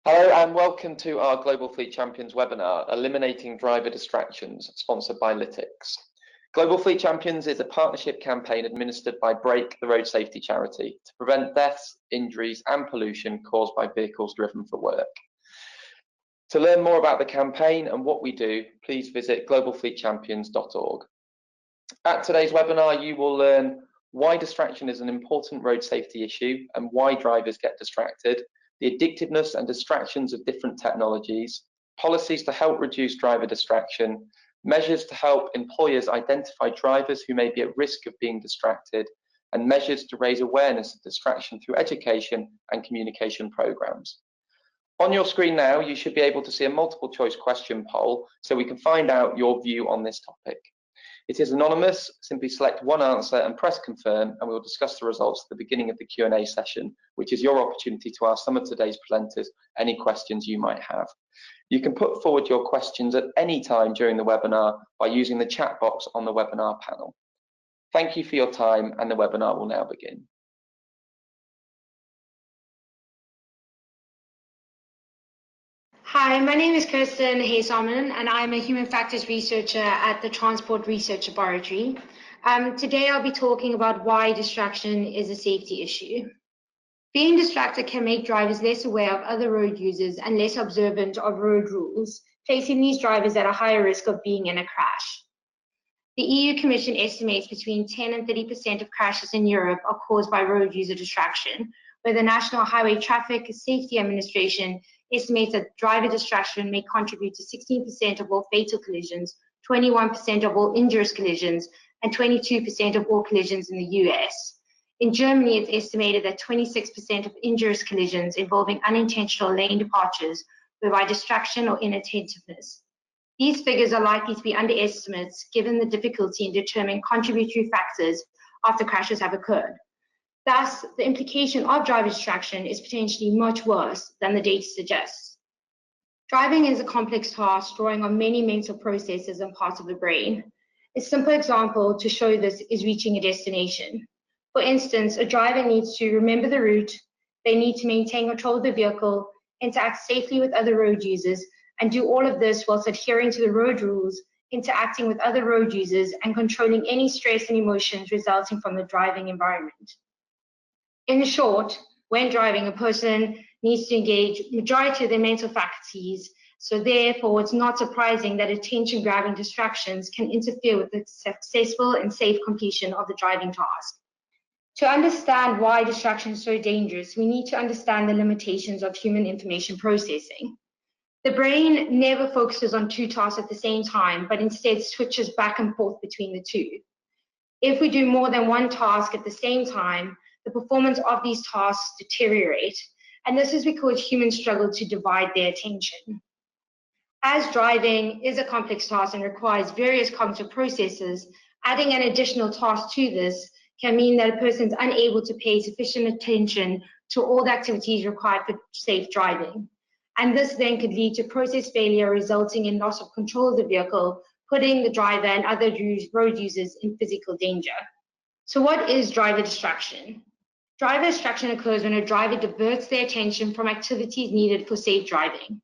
Hello and welcome to our Global Fleet Champions webinar, Eliminating Driver Distractions, sponsored by Lytx. Global Fleet Champions is a partnership campaign administered by Break, the road safety charity, to prevent deaths, injuries and pollution caused by vehicles driven for work. To learn more about the campaign and what we do, please visit globalfleetchampions.org. At today's webinar, you will learn why distraction is an important road safety issue and why drivers get distracted, the addictiveness and distractions of different technologies, policies to help reduce driver distraction, measures to help employers identify drivers who may be at risk of being distracted, and measures to raise awareness of distraction through education and communication programs. On your screen now, you should be able to see a multiple choice question poll so we can find out your view on this topic. It is anonymous. Simply select one answer and press confirm, and we'll discuss the results at the beginning of the Q&A session, which is your opportunity to ask some of today's presenters any questions you might have. You can put forward your questions at any time during the webinar by using the chat box on the webinar panel. Thank you for your time, and the webinar will now begin. Hi, my name is Kirsten Haysalmon, and I'm a human factors researcher at the Transport Research Laboratory. Today I'll be talking about why distraction is a safety issue. Being distracted can make drivers less aware of other road users and less observant of road rules, placing these drivers at a higher risk of being in a crash. The EU Commission estimates between 10 and 30% of crashes in Europe are caused by road user distraction, where the National Highway Traffic Safety Administration estimates that driver distraction may contribute to 16% of all fatal collisions, 21% of all injurious collisions, and 22% of all collisions in the US. In Germany, it's estimated that 26% of injurious collisions involving unintentional lane departures were by distraction or inattentiveness. These figures are likely to be underestimates given the difficulty in determining contributory factors after crashes have occurred. Thus, the implication of driver distraction is potentially much worse than the data suggests. Driving is a complex task drawing on many mental processes and parts of the brain. A simple example to show this is reaching a destination. For instance, a driver needs to remember the route, they need to maintain control of the vehicle, interact safely with other road users, and do all of this whilst adhering to the road rules, interacting with other road users, and controlling any stress and emotions resulting from the driving environment. In short, when driving, a person needs to engage majority of their mental faculties, so therefore it's not surprising that attention-grabbing distractions can interfere with the successful and safe completion of the driving task. To understand why distraction is so dangerous, we need to understand the limitations of human information processing. The brain never focuses on two tasks at the same time, but instead switches back and forth between the two. If we do more than one task at the same time, the performance of these tasks deteriorate, and this is because humans struggle to divide their attention. As driving is a complex task and requires various cognitive processes, adding an additional task to this can mean that a person is unable to pay sufficient attention to all the activities required for safe driving. And this then could lead to process failure, resulting in loss of control of the vehicle, putting the driver and other road users in physical danger. So what is driver distraction? Driver distraction occurs when a driver diverts their attention from activities needed for safe driving.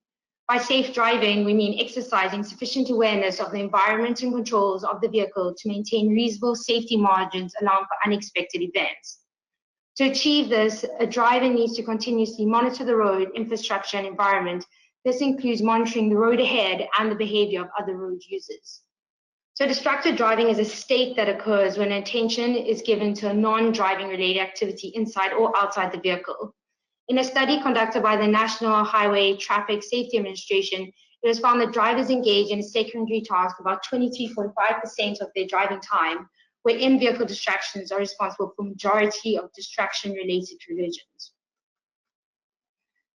By safe driving, we mean exercising sufficient awareness of the environment and controls of the vehicle to maintain reasonable safety margins, allowing for unexpected events. To achieve this, a driver needs to continuously monitor the road, infrastructure, and environment. This includes monitoring the road ahead and the behavior of other road users. So distracted driving is a state that occurs when attention is given to a non-driving related activity inside or outside the vehicle. In a study conducted by the National Highway Traffic Safety Administration, it was found that drivers engage in a secondary task about 23.5% of their driving time, where in-vehicle distractions are responsible for the majority of distraction-related collisions.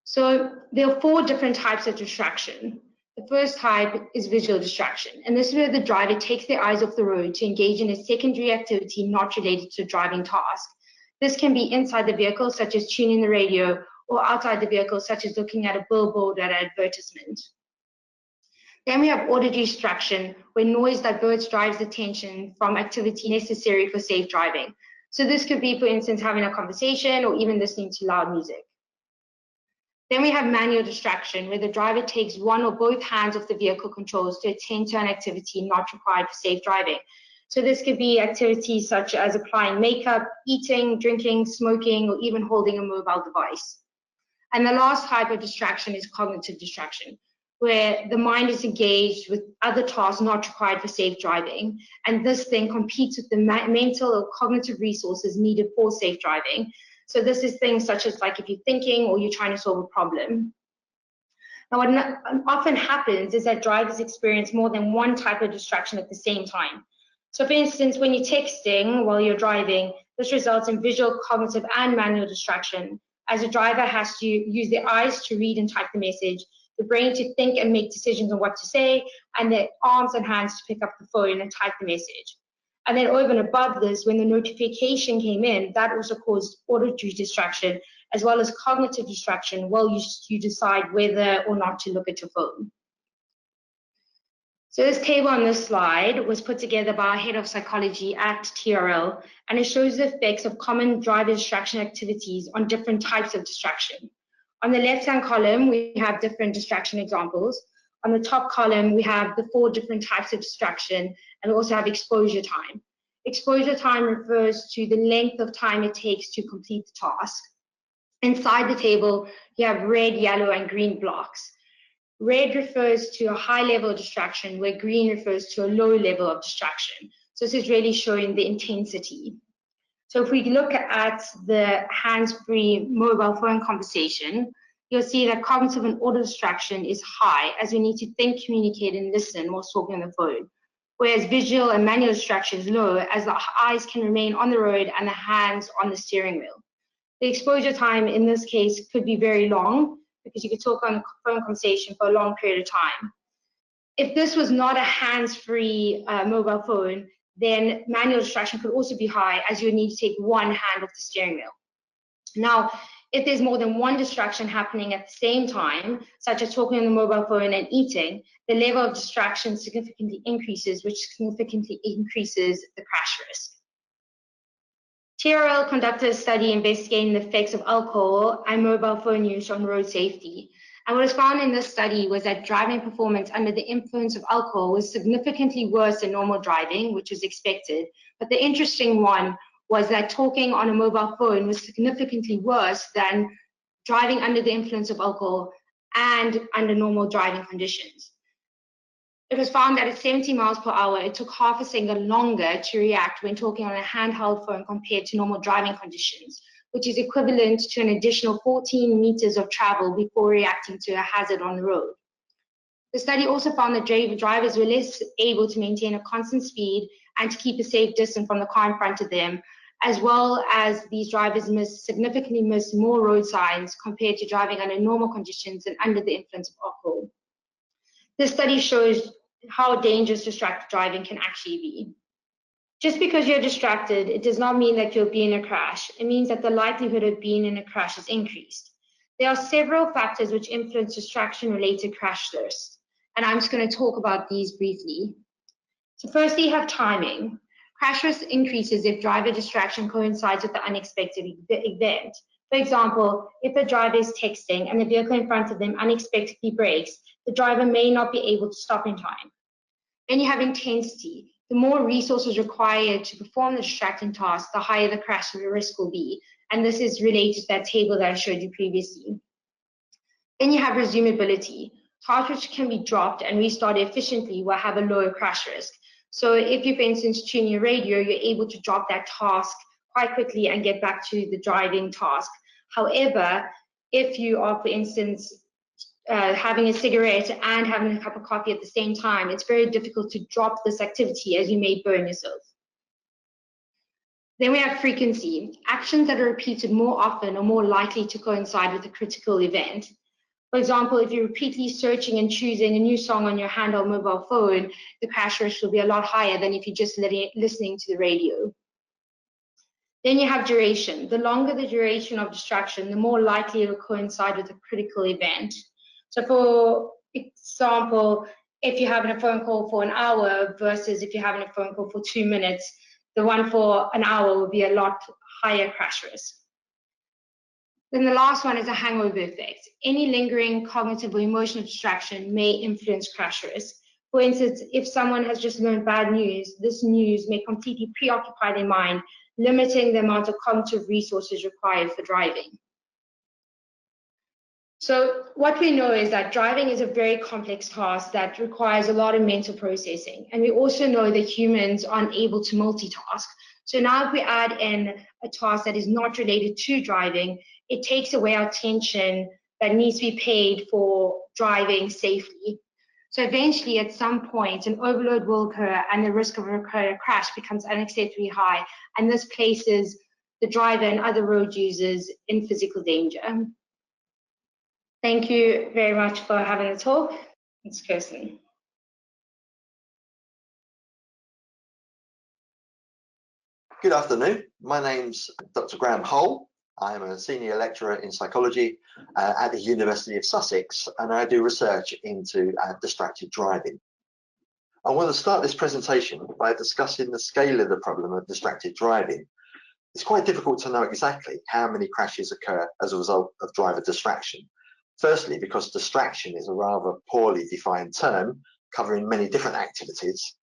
So there are 4 different types of distraction. The first type is visual distraction, and this is where the driver takes their eyes off the road to engage in a secondary activity not related to a driving task. This can be inside the vehicle, such as tuning the radio, or outside the vehicle, such as looking at a billboard or an advertisement. Then we have auditory distraction, where noise diverts driver's attention from activity necessary for safe driving. So this could be, for instance, having a conversation or even listening to loud music. Then we have manual distraction, where the driver takes one or both hands off the vehicle controls to attend to an activity not required for safe driving. So this could be activities such as applying makeup, eating, drinking, smoking, or even holding a mobile device. And the last type of distraction is cognitive distraction, where the mind is engaged with other tasks not required for safe driving. And this then competes with the mental or cognitive resources needed for safe driving. So this is things such as like if you're thinking or you're trying to solve a problem. Now, what often happens is that drivers experience more than one type of distraction at the same time. So for instance, when you're texting while you're driving, this results in visual, cognitive, and manual distraction, as a driver has to use their eyes to read and type the message, the brain to think and make decisions on what to say, and their arms and hands to pick up the phone and type the message. And then over and above this, when the notification came in, that also caused auditory distraction, as well as cognitive distraction while you decide whether or not to look at your phone. So this table on this slide was put together by our head of psychology at TRL, and it shows the effects of common driver distraction activities on different types of distraction. On the left-hand column, we have different distraction examples. On the top column, we have the 4 different types of distraction, and we also have exposure time. Exposure time refers to the length of time it takes to complete the task. Inside the table, you have red, yellow, and green blocks. Red refers to a high level of distraction, where green refers to a low level of distraction. So this is really showing the intensity. So if we look at the hands-free mobile phone conversation, you'll see that cognitive and auto distraction is high, as we need to think, communicate, and listen while talking on the phone. Whereas visual and manual distraction is low, as the eyes can remain on the road and the hands on the steering wheel. The exposure time in this case could be very long, because you could talk on a phone conversation for a long period of time. If this was not a hands-free mobile phone, then manual distraction could also be high, as you would need to take one hand off the steering wheel. Now, if there's more than one distraction happening at the same time, such as talking on the mobile phone and eating, the level of distraction significantly increases, which significantly increases the crash risk. TRL conducted a study investigating the effects of alcohol and mobile phone use on road safety. And what was found in this study was that driving performance under the influence of alcohol was significantly worse than normal driving, which was expected. But the interesting one was that talking on a mobile phone was significantly worse than driving under the influence of alcohol and under normal driving conditions. It was found that at 70 miles per hour, it took half a second longer to react when talking on a handheld phone compared to normal driving conditions, which is equivalent to an additional 14 meters of travel before reacting to a hazard on the road. The study also found that drivers were less able to maintain a constant speed and to keep a safe distance from the car in front of them, as well as these drivers significantly missed more road signs compared to driving under normal conditions and under the influence of alcohol. This study shows how dangerous distracted driving can actually be. Just because you're distracted, it does not mean that you'll be in a crash. It means that the likelihood of being in a crash is increased. There are several factors which influence distraction-related crash risks, and I'm just going to talk about these briefly. So firstly, you have timing. Crash risk increases if driver distraction coincides with the unexpected event. For example, if a driver is texting and the vehicle in front of them unexpectedly brakes, the driver may not be able to stop in time. Then you have intensity. The more resources required to perform the distracting task, the higher the crash risk will be. And this is related to that table that I showed you previously. Then you have resumability. Tasks which can be dropped and restarted efficiently will have a lower crash risk. So if you, for instance, tune your radio, you're able to drop that task quite quickly and get back to the driving task. However, if you are, for instance, having a cigarette and having a cup of coffee at the same time, it's very difficult to drop this activity, as you may burn yourself. Then we have frequency. Actions that are repeated more often are more likely to coincide with a critical event. For example, if you're repeatedly searching and choosing a new song on your handheld mobile phone, the crash risk will be a lot higher than if you're just listening to the radio. Then you have duration. The longer the duration of distraction, the more likely it will coincide with a critical event. So for example, if you're having a phone call for an hour versus if you're having a phone call for 2 minutes, the one for an hour will be a lot higher crash risk. Then the last one is a hangover effect. Any lingering cognitive or emotional distraction may influence crash risk. For instance, if someone has just learned bad news, this news may completely preoccupy their mind, limiting the amount of cognitive resources required for driving. So what we know is that driving is a very complex task that requires a lot of mental processing. And we also know that humans aren't able to multitask. So now if we add in a task that is not related to driving, it takes away our attention that needs to be paid for driving safely. So eventually, at some point, an overload will occur and the risk of a crash becomes unacceptably high. And this places the driver and other road users in physical danger. Thank you very much for having the talk. It's Kirsten. Good afternoon. My name's Dr. Graham Hull. I'm a senior lecturer in psychology at the University of Sussex, and I do research into distracted driving. I want to start this presentation by discussing the scale of the problem of distracted driving. It's quite difficult to know exactly how many crashes occur as a result of driver distraction. Firstly, because distraction is a rather poorly defined term covering many different activities.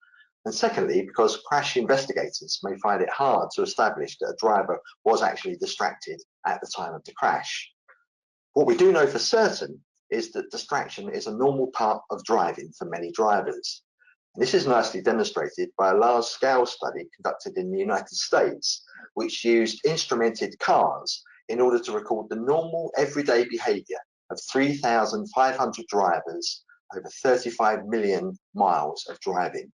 And secondly, because crash investigators may find it hard to establish that a driver was actually distracted at the time of the crash. What we do know for certain is that distraction is a normal part of driving for many drivers. And this is nicely demonstrated by a large-scale study conducted in the United States, which used instrumented cars in order to record the normal everyday behavior of 3,500 drivers over 35 million miles of driving.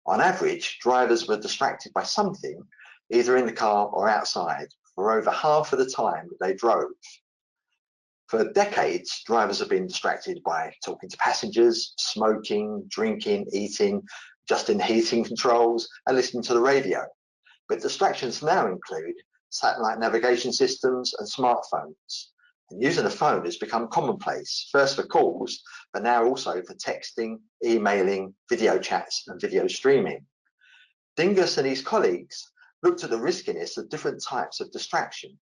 On average, drivers were distracted by something, either in the car or outside, for over half of the time that they drove. For decades, drivers have been distracted by talking to passengers, smoking, drinking, eating, adjusting heating controls, and listening to the radio. But distractions now include satellite navigation systems and smartphones. And using a phone has become commonplace, first for calls, but now also for texting, emailing, video chats, and video streaming. Dingus and his colleagues looked at the riskiness of different types of distraction.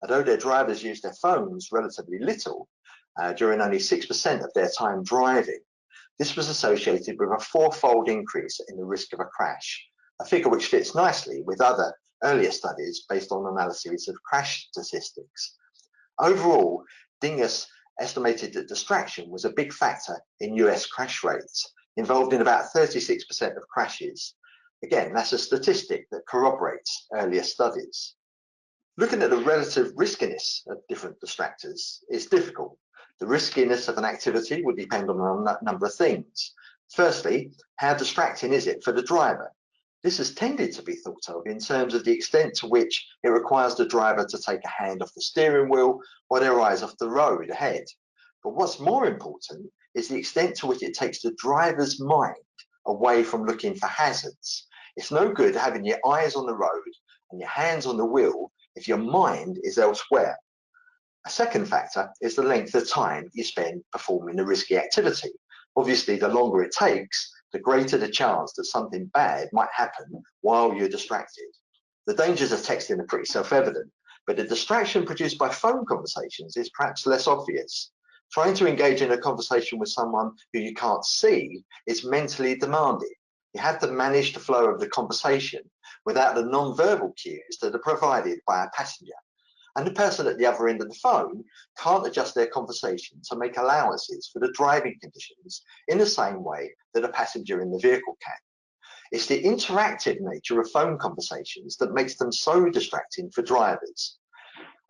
Although their drivers used their phones relatively little, during only 6% of their time driving, this was associated with a fourfold increase in the risk of a crash, a figure which fits nicely with other earlier studies based on analyses of crash statistics. Overall, Dingus estimated that distraction was a big factor in US crash rates, involved in about 36% of crashes. Again, that's a statistic that corroborates earlier studies. Looking at the relative riskiness of different distractors is difficult. The riskiness of an activity would depend on a number of things. Firstly, how distracting is it for the driver? This has tended to be thought of in terms of the extent to which it requires the driver to take a hand off the steering wheel or their eyes off the road ahead. But what's more important is the extent to which it takes the driver's mind away from looking for hazards. It's no good having your eyes on the road and your hands on the wheel if your mind is elsewhere. A second factor is the length of time you spend performing the risky activity. Obviously, the longer it takes, the greater the chance that something bad might happen while you're distracted. The dangers of texting are pretty self-evident, but the distraction produced by phone conversations is perhaps less obvious. Trying to engage in a conversation with someone who you can't see is mentally demanding. You have to manage the flow of the conversation without the non-verbal cues that are provided by a passenger. And the person at the other end of the phone can't adjust their conversation to make allowances for the driving conditions in the same way that a passenger in the vehicle can. It's the interactive nature of phone conversations that makes them so distracting for drivers.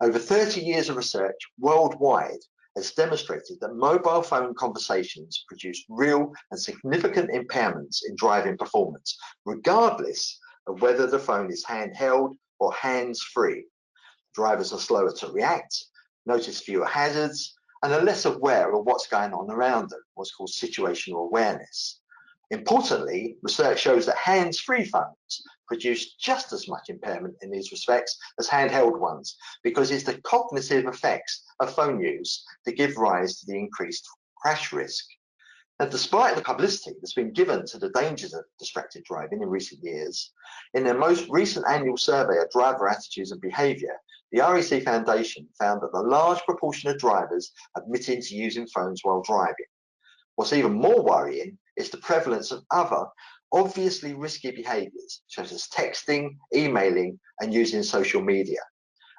Over 30 years of research worldwide has demonstrated that mobile phone conversations produce real and significant impairments in driving performance, regardless of whether the phone is handheld or hands-free. Drivers are slower to react, notice fewer hazards, and are less aware of what's going on around them, what's called situational awareness. Importantly, research shows that hands-free phones produce just as much impairment in these respects as handheld ones, because it's the cognitive effects of phone use that give rise to the increased crash risk. And despite the publicity that's been given to the dangers of distracted driving in recent years, in their most recent annual survey of driver attitudes and behaviour, The REC Foundation found that a large proportion of drivers admitted to using phones while driving. What's even more worrying is the prevalence of other obviously risky behaviours, such as texting, emailing, and using social media.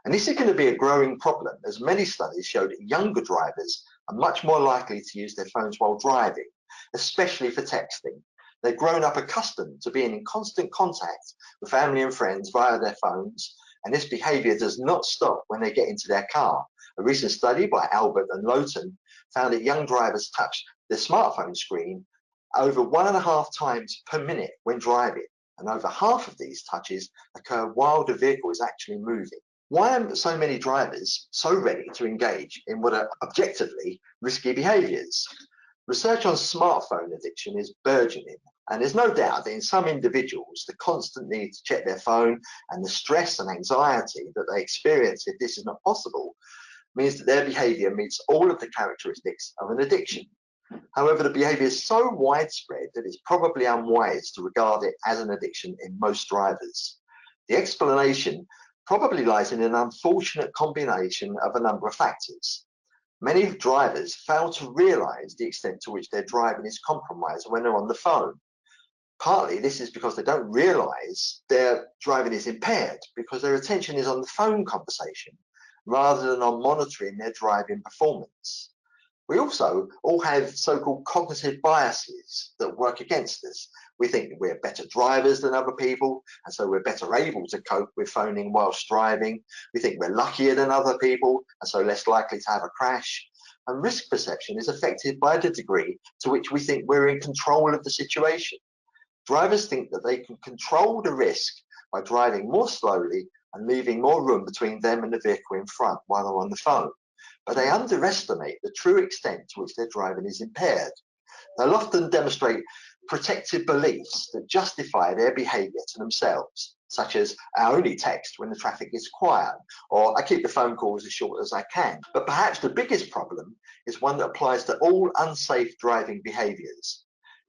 And this is going to be a growing problem, as many studies show that younger drivers are much more likely to use their phones while driving, especially for texting. They've grown up accustomed to being in constant contact with family and friends via their phones, and this behaviour does not stop when they get into their car. A recent study by Albert and Lowton found that young drivers touch their smartphone screen over 1.5 times per minute when driving, and over half of these touches occur while the vehicle is actually moving. Why are so many drivers so ready to engage in what are objectively risky behaviours? Research on smartphone addiction is burgeoning, and there's no doubt that in some individuals, the constant need to check their phone and the stress and anxiety that they experience if this is not possible means that their behaviour meets all of the characteristics of an addiction. However, the behaviour is so widespread that it's probably unwise to regard it as an addiction in most drivers. The explanation probably lies in an unfortunate combination of a number of factors. Many drivers fail to realise the extent to which their driving is compromised when they're on the phone. Partly this is because they don't realise their driving is impaired because their attention is on the phone conversation rather than on monitoring their driving performance. We also all have so-called cognitive biases that work against us. We think that we're better drivers than other people, and so we're better able to cope with phoning whilst driving. We think we're luckier than other people, and so less likely to have a crash. And risk perception is affected by the degree to which we think we're in control of the situation. Drivers think that they can control the risk by driving more slowly and leaving more room between them and the vehicle in front while they're on the phone. But they underestimate the true extent to which their driving is impaired. They'll often demonstrate protective beliefs that justify their behaviour to themselves, such as, I only text when the traffic is quiet, or I keep the phone calls as short as I can. But perhaps the biggest problem is one that applies to all unsafe driving behaviours.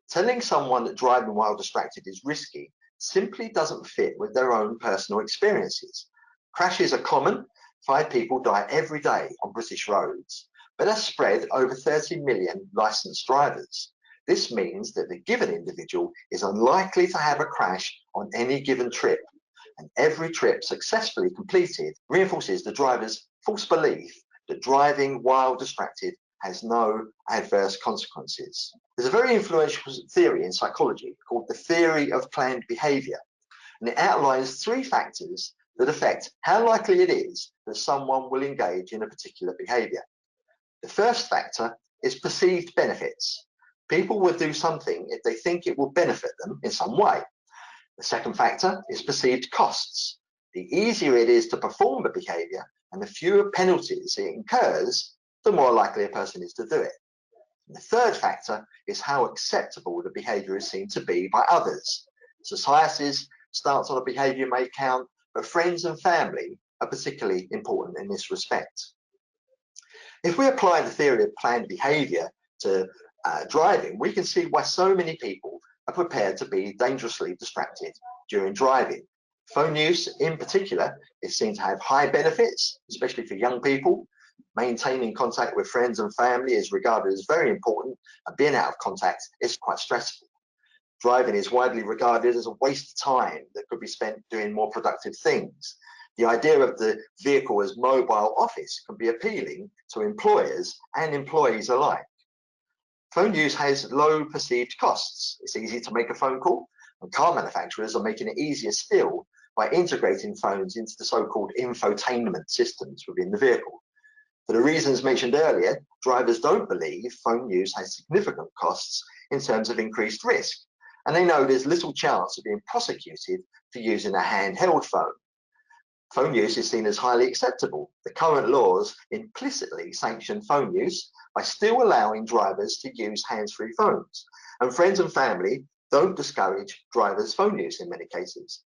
Telling someone that driving while distracted is risky simply doesn't fit with their own personal experiences. Crashes are common. 5 people die every day on British roads, but that's spread over 30 million licensed drivers. This means that the given individual is unlikely to have a crash on any given trip, and every trip successfully completed reinforces the driver's false belief that driving while distracted has no adverse consequences. There's a very influential theory in psychology called the theory of planned behaviour, and it outlines 3 factors that affect how likely it is that someone will engage in a particular behaviour. The first factor is perceived benefits. People will do something if they think it will benefit them in some way. The second factor is perceived costs. The easier it is to perform the behaviour and the fewer penalties it incurs, the more likely a person is to do it. And the third factor is how acceptable the behaviour is seen to be by others. Society's stance on a behaviour may count, but friends and family are particularly important in this respect. If we apply the theory of planned behaviour to driving, we can see why so many people are prepared to be dangerously distracted during driving. Phone use in particular is seen to have high benefits, especially for young people. Maintaining contact with friends and family is regarded as very important, and being out of contact is quite stressful. Driving is widely regarded as a waste of time that could be spent doing more productive things. The idea of the vehicle as mobile office can be appealing to employers and employees alike. Phone use has low perceived costs. It's easy to make a phone call, and car manufacturers are making it easier still by integrating phones into the so-called infotainment systems within the vehicle. For the reasons mentioned earlier, drivers don't believe phone use has significant costs in terms of increased risk, and they know there's little chance of being prosecuted for using a handheld phone. Phone use is seen as highly acceptable. The current laws implicitly sanction phone use by still allowing drivers to use hands-free phones, and friends and family don't discourage drivers' phone use in many cases.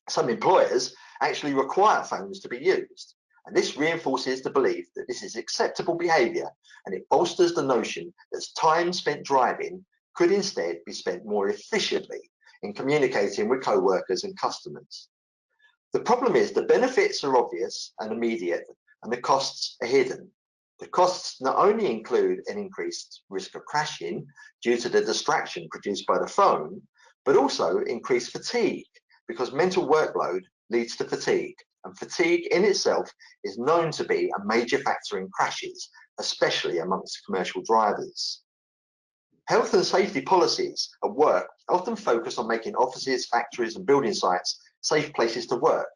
Some employers actually require phones to be used, and this reinforces the belief that this is acceptable behaviour, and it bolsters the notion that time spent driving could instead be spent more efficiently in communicating with co-workers and customers. The problem is the benefits are obvious and immediate, and the costs are hidden. The costs not only include an increased risk of crashing due to the distraction produced by the phone, but also increased fatigue, because mental workload leads to fatigue, and fatigue in itself is known to be a major factor in crashes, especially amongst commercial drivers. Health and safety policies at work often focus on making offices, factories, and building sites safe places to work.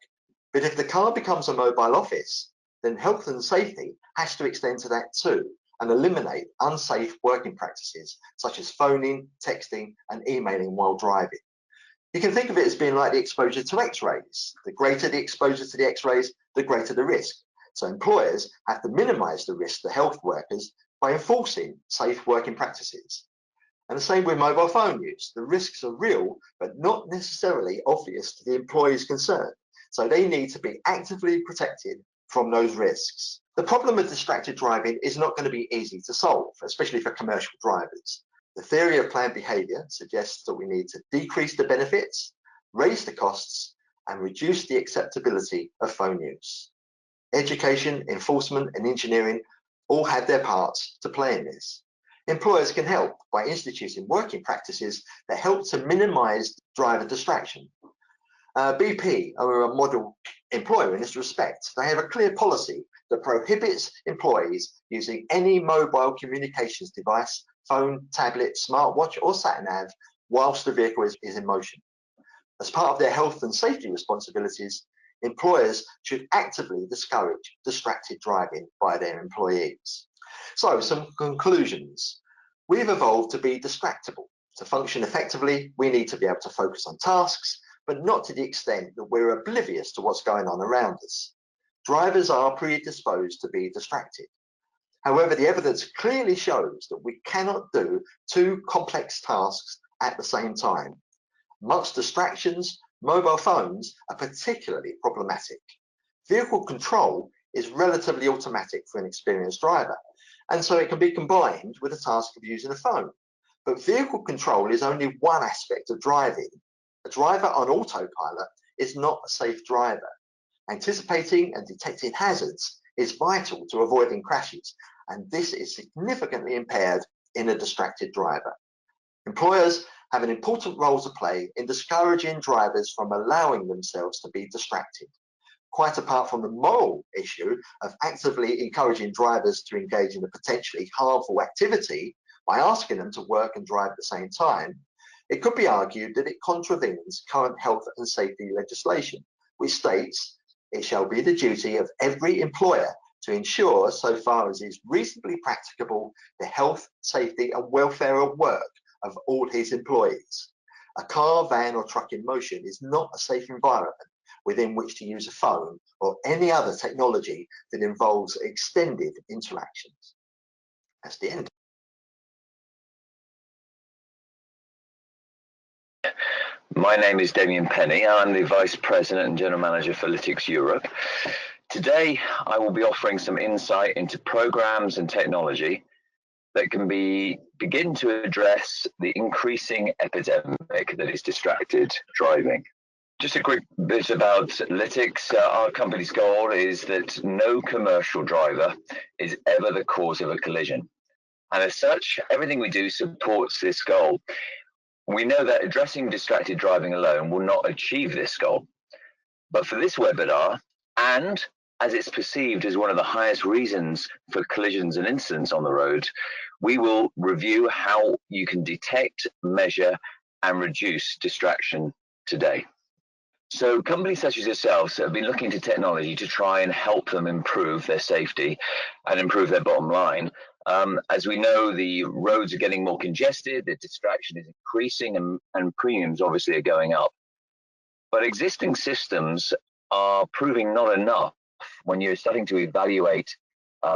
But if the car becomes a mobile office, then health and safety has to extend to that too, and eliminate unsafe working practices such as phoning, texting, and emailing while driving. You can think of it as being like the exposure to X-rays. The greater the exposure to the X-rays, the greater the risk. So employers have to minimize the risk to health workers by enforcing safe working practices. And the same with mobile phone use. The risks are real, but not necessarily obvious to the employees concerned. So they need to be actively protected from those risks. The problem of distracted driving is not going to be easy to solve, especially for commercial drivers. The theory of planned behavior suggests that we need to decrease the benefits, raise the costs, and reduce the acceptability of phone use. Education, enforcement, and engineering all have their parts to play in this. Employers can help by instituting working practices that help to minimize driver distraction. BP are a model employer in this respect. They have a clear policy that prohibits employees using any mobile communications device, phone, tablet, smartwatch, or sat-nav whilst the vehicle is in motion. As part of their health and safety responsibilities, employers should actively discourage distracted driving by their employees. So, some conclusions. We've evolved to be distractible. To function effectively, we need to be able to focus on tasks, but not to the extent that we're oblivious to what's going on around us. Drivers are predisposed to be distracted. However, the evidence clearly shows that we cannot do two complex tasks at the same time. Amongst distractions, mobile phones are particularly problematic. Vehicle control is relatively automatic for an experienced driver, and so it can be combined with the task of using a phone. But vehicle control is only one aspect of driving. A driver on autopilot is not a safe driver. Anticipating and detecting hazards is vital to avoiding crashes, and this is significantly impaired in a distracted driver. Employers have an important role to play in discouraging drivers from allowing themselves to be distracted. Quite apart from the moral issue of actively encouraging drivers to engage in a potentially harmful activity by asking them to work and drive at the same time, it could be argued that it contravenes current health and safety legislation, which states it shall be the duty of every employer to ensure, so far as is reasonably practicable, the health, safety, and welfare at work of all his employees. A car, van, or truck in motion is not a safe environment within which to use a phone or any other technology that involves extended interactions. That's the end. My name is Damien Penny. I'm the Vice President and General Manager for Lytix Europe. Today, I will be offering some insight into programs and technology that can begin to address the increasing epidemic that is distracted driving. Just a quick bit about Lytix. Our company's goal is that no commercial driver is ever the cause of a collision. And as such, everything we do supports this goal. We know that addressing distracted driving alone will not achieve this goal. But for this webinar, and as it's perceived as one of the highest reasons for collisions and incidents on the road, we will review how you can detect, measure, and reduce distraction today. So companies such as yourselves have been looking to technology to try and help them improve their safety and improve their bottom line. As we know, the roads are getting more congested, the distraction is increasing, and premiums obviously are going up. But existing systems are proving not enough when you're starting to evaluate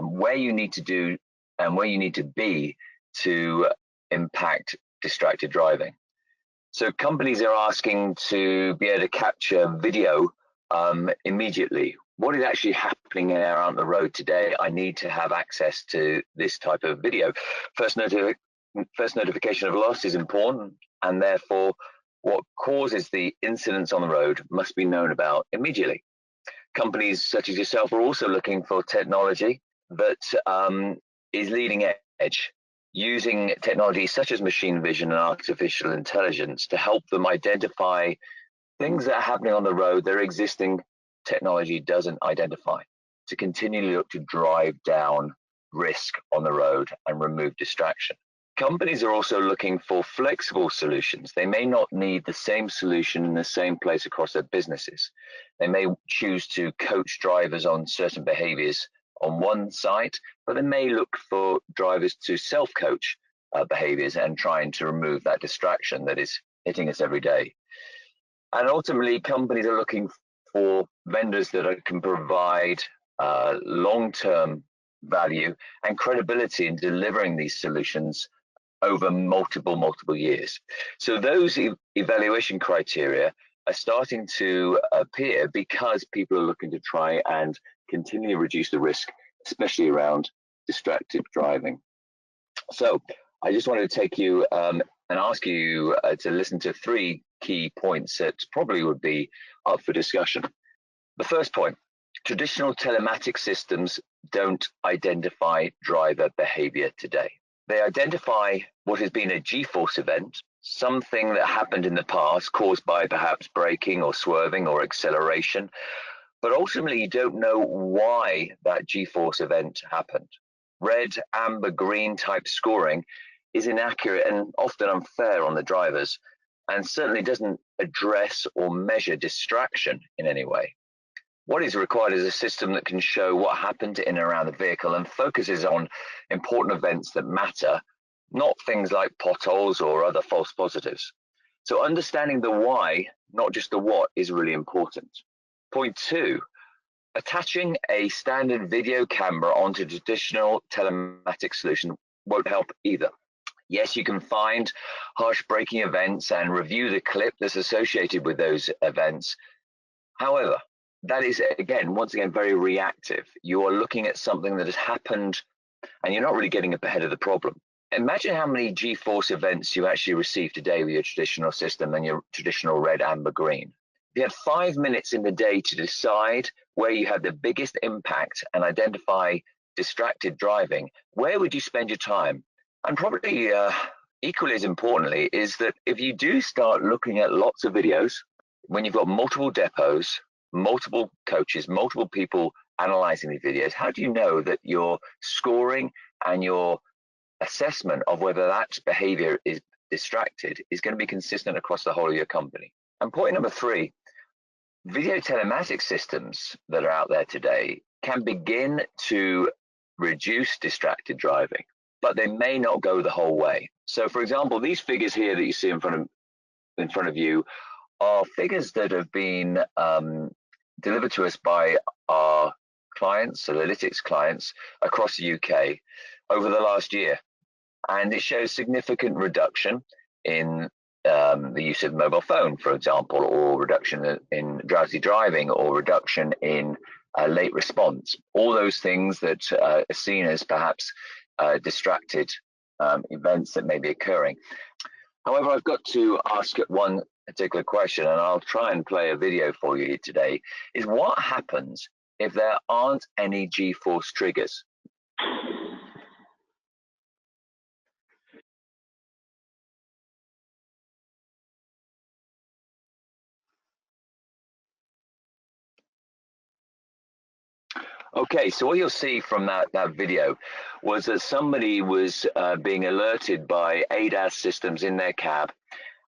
where you need to do and where you need to be to impact distracted driving. So companies are asking to be able to capture video immediation. What is actually happening there on the road today? I need to have access to this type of video. First notification of loss is important, and therefore what causes the incidents on the road must be known about immediately. Companies such as yourself are also looking for technology that is leading edge, using technology such as machine vision and artificial intelligence to help them identify things that are happening on the road their existing technology doesn't identify, to continually look to drive down risk on the road and remove distraction. Companies are also looking for flexible solutions. They may not need the same solution in the same place across their businesses. They may choose to coach drivers on certain behaviors on one site, but they may look for drivers to self-coach behaviors and trying to remove that distraction that is hitting us every day. And ultimately, companies are looking for vendors that can provide long-term value and credibility in delivering these solutions over multiple years. So those evaluation criteria are starting to appear because people are looking to try and continually reduce the risk, especially around distracted driving. So I just wanted to take you and ask you to listen to 3 key points that probably would be up for discussion. The first point: traditional telematics systems don't identify driver behavior today. They identify what has been a G-force event, something that happened in the past caused by perhaps braking or swerving or acceleration, but ultimately you don't know why that G-force event happened. Red, amber, green type scoring is inaccurate and often unfair on the drivers, and certainly doesn't address or measure distraction in any way. What is required is a system that can show what happened in and around the vehicle and focuses on important events that matter, not things like potholes or other false positives. So understanding the why, not just the what, is really important. Point 2, attaching a standard video camera onto a traditional telematic solution won't help either. Yes, you can find harsh braking events and review the clip that's associated with those events. However, that is, once again, very reactive. You are looking at something that has happened and you're not really getting up ahead of the problem. Imagine how many G-force events you actually receive today with your traditional system and your traditional red, amber, green. If you had 5 minutes in the day to decide where you had the biggest impact and identify distracted driving, where would you spend your time? And probably equally as importantly is that if you do start looking at lots of videos, when you've got multiple depots, multiple coaches, multiple people analyzing the videos, how do you know that your scoring and your assessment of whether that behavior is distracted is going to be consistent across the whole of your company? And point number 3, video telematics systems that are out there today can begin to reduce distracted driving, but they may not go the whole way. So for example, these figures here that you see in front of you are figures that have been delivered to us by our clients, analytics clients across the UK over the last year. And it shows significant reduction in the use of mobile phone, for example, or reduction in drowsy driving, or reduction in late response. All those things that are seen as perhaps distracted events that may be occurring. However, I've got to ask one particular question, and I'll try and play a video for you here today, is what happens if there aren't any G-force triggers? Okay, so what you'll see from that video was that somebody was being alerted by ADAS systems in their cab,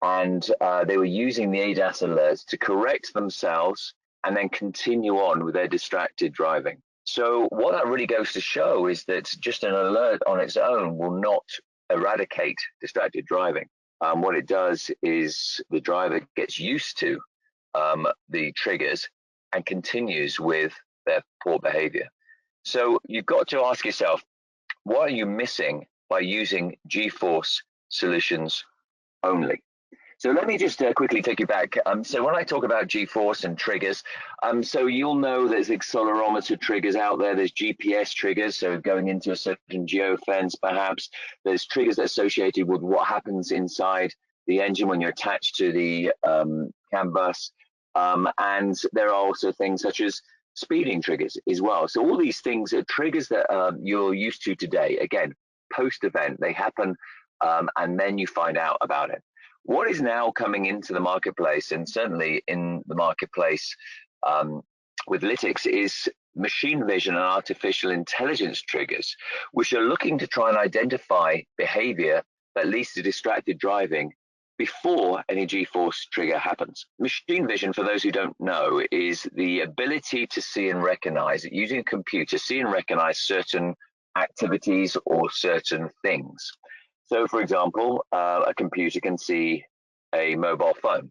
and they were using the ADAS alerts to correct themselves and then continue on with their distracted driving. So what that really goes to show is that just an alert on its own will not eradicate distracted driving. What it does is the driver gets used to the triggers and continues with their poor behavior. So you've got to ask yourself, what are you missing by using G-force solutions only? So let me just quickly take you back. So when I talk about G-force and triggers, so you'll know there's accelerometer triggers out there, there's GPS triggers, so going into a certain geofence perhaps, there's triggers associated with what happens inside the engine when you're attached to the CAN bus. And there are also things such as speeding triggers as well. So all these things are triggers that you're used to today. Again, post-event, they happen, and then you find out about it. What is now coming into the marketplace, and certainly in the marketplace with Lytx, is machine vision and artificial intelligence triggers, which are looking to try and identify behavior that leads to distracted driving before any G-force trigger happens. Machine vision, for those who don't know, is the ability to see and recognize, using a computer, see and recognize certain activities or certain things. So, for example, a computer can see a mobile phone.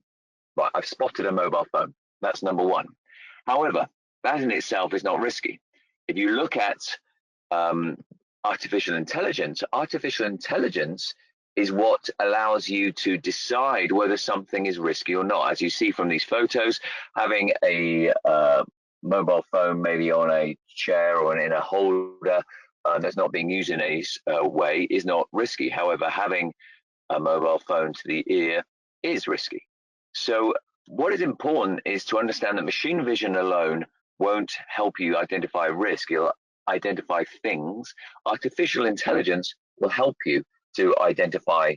Right, I've spotted a mobile phone. That's number one. However, that in itself is not risky. If you look at artificial intelligence is what allows you to decide whether something is risky or not. As you see from these photos, having a mobile phone maybe on a chair or in a holder that's not being used in any way is not risky. However, having a mobile phone to the ear is risky. So what is important is to understand that machine vision alone won't help you identify risk. It'll identify things. Artificial intelligence will help you to identify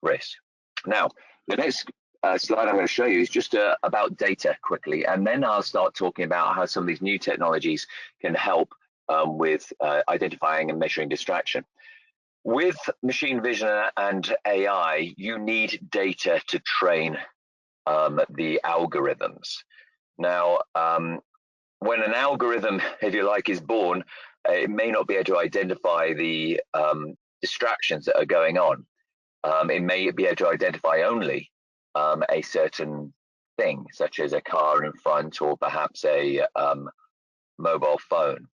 risk. Now, the next slide I'm going to show you is just about data quickly, and then I'll start talking about how some of these new technologies can help with identifying and measuring distraction. With machine vision and AI, you need data to train the algorithms. Now, when an algorithm, if you like, is born, it may not be able to identify the distractions that are going on. It may be able to identify only a certain thing, such as a car in front or perhaps a mobile phone.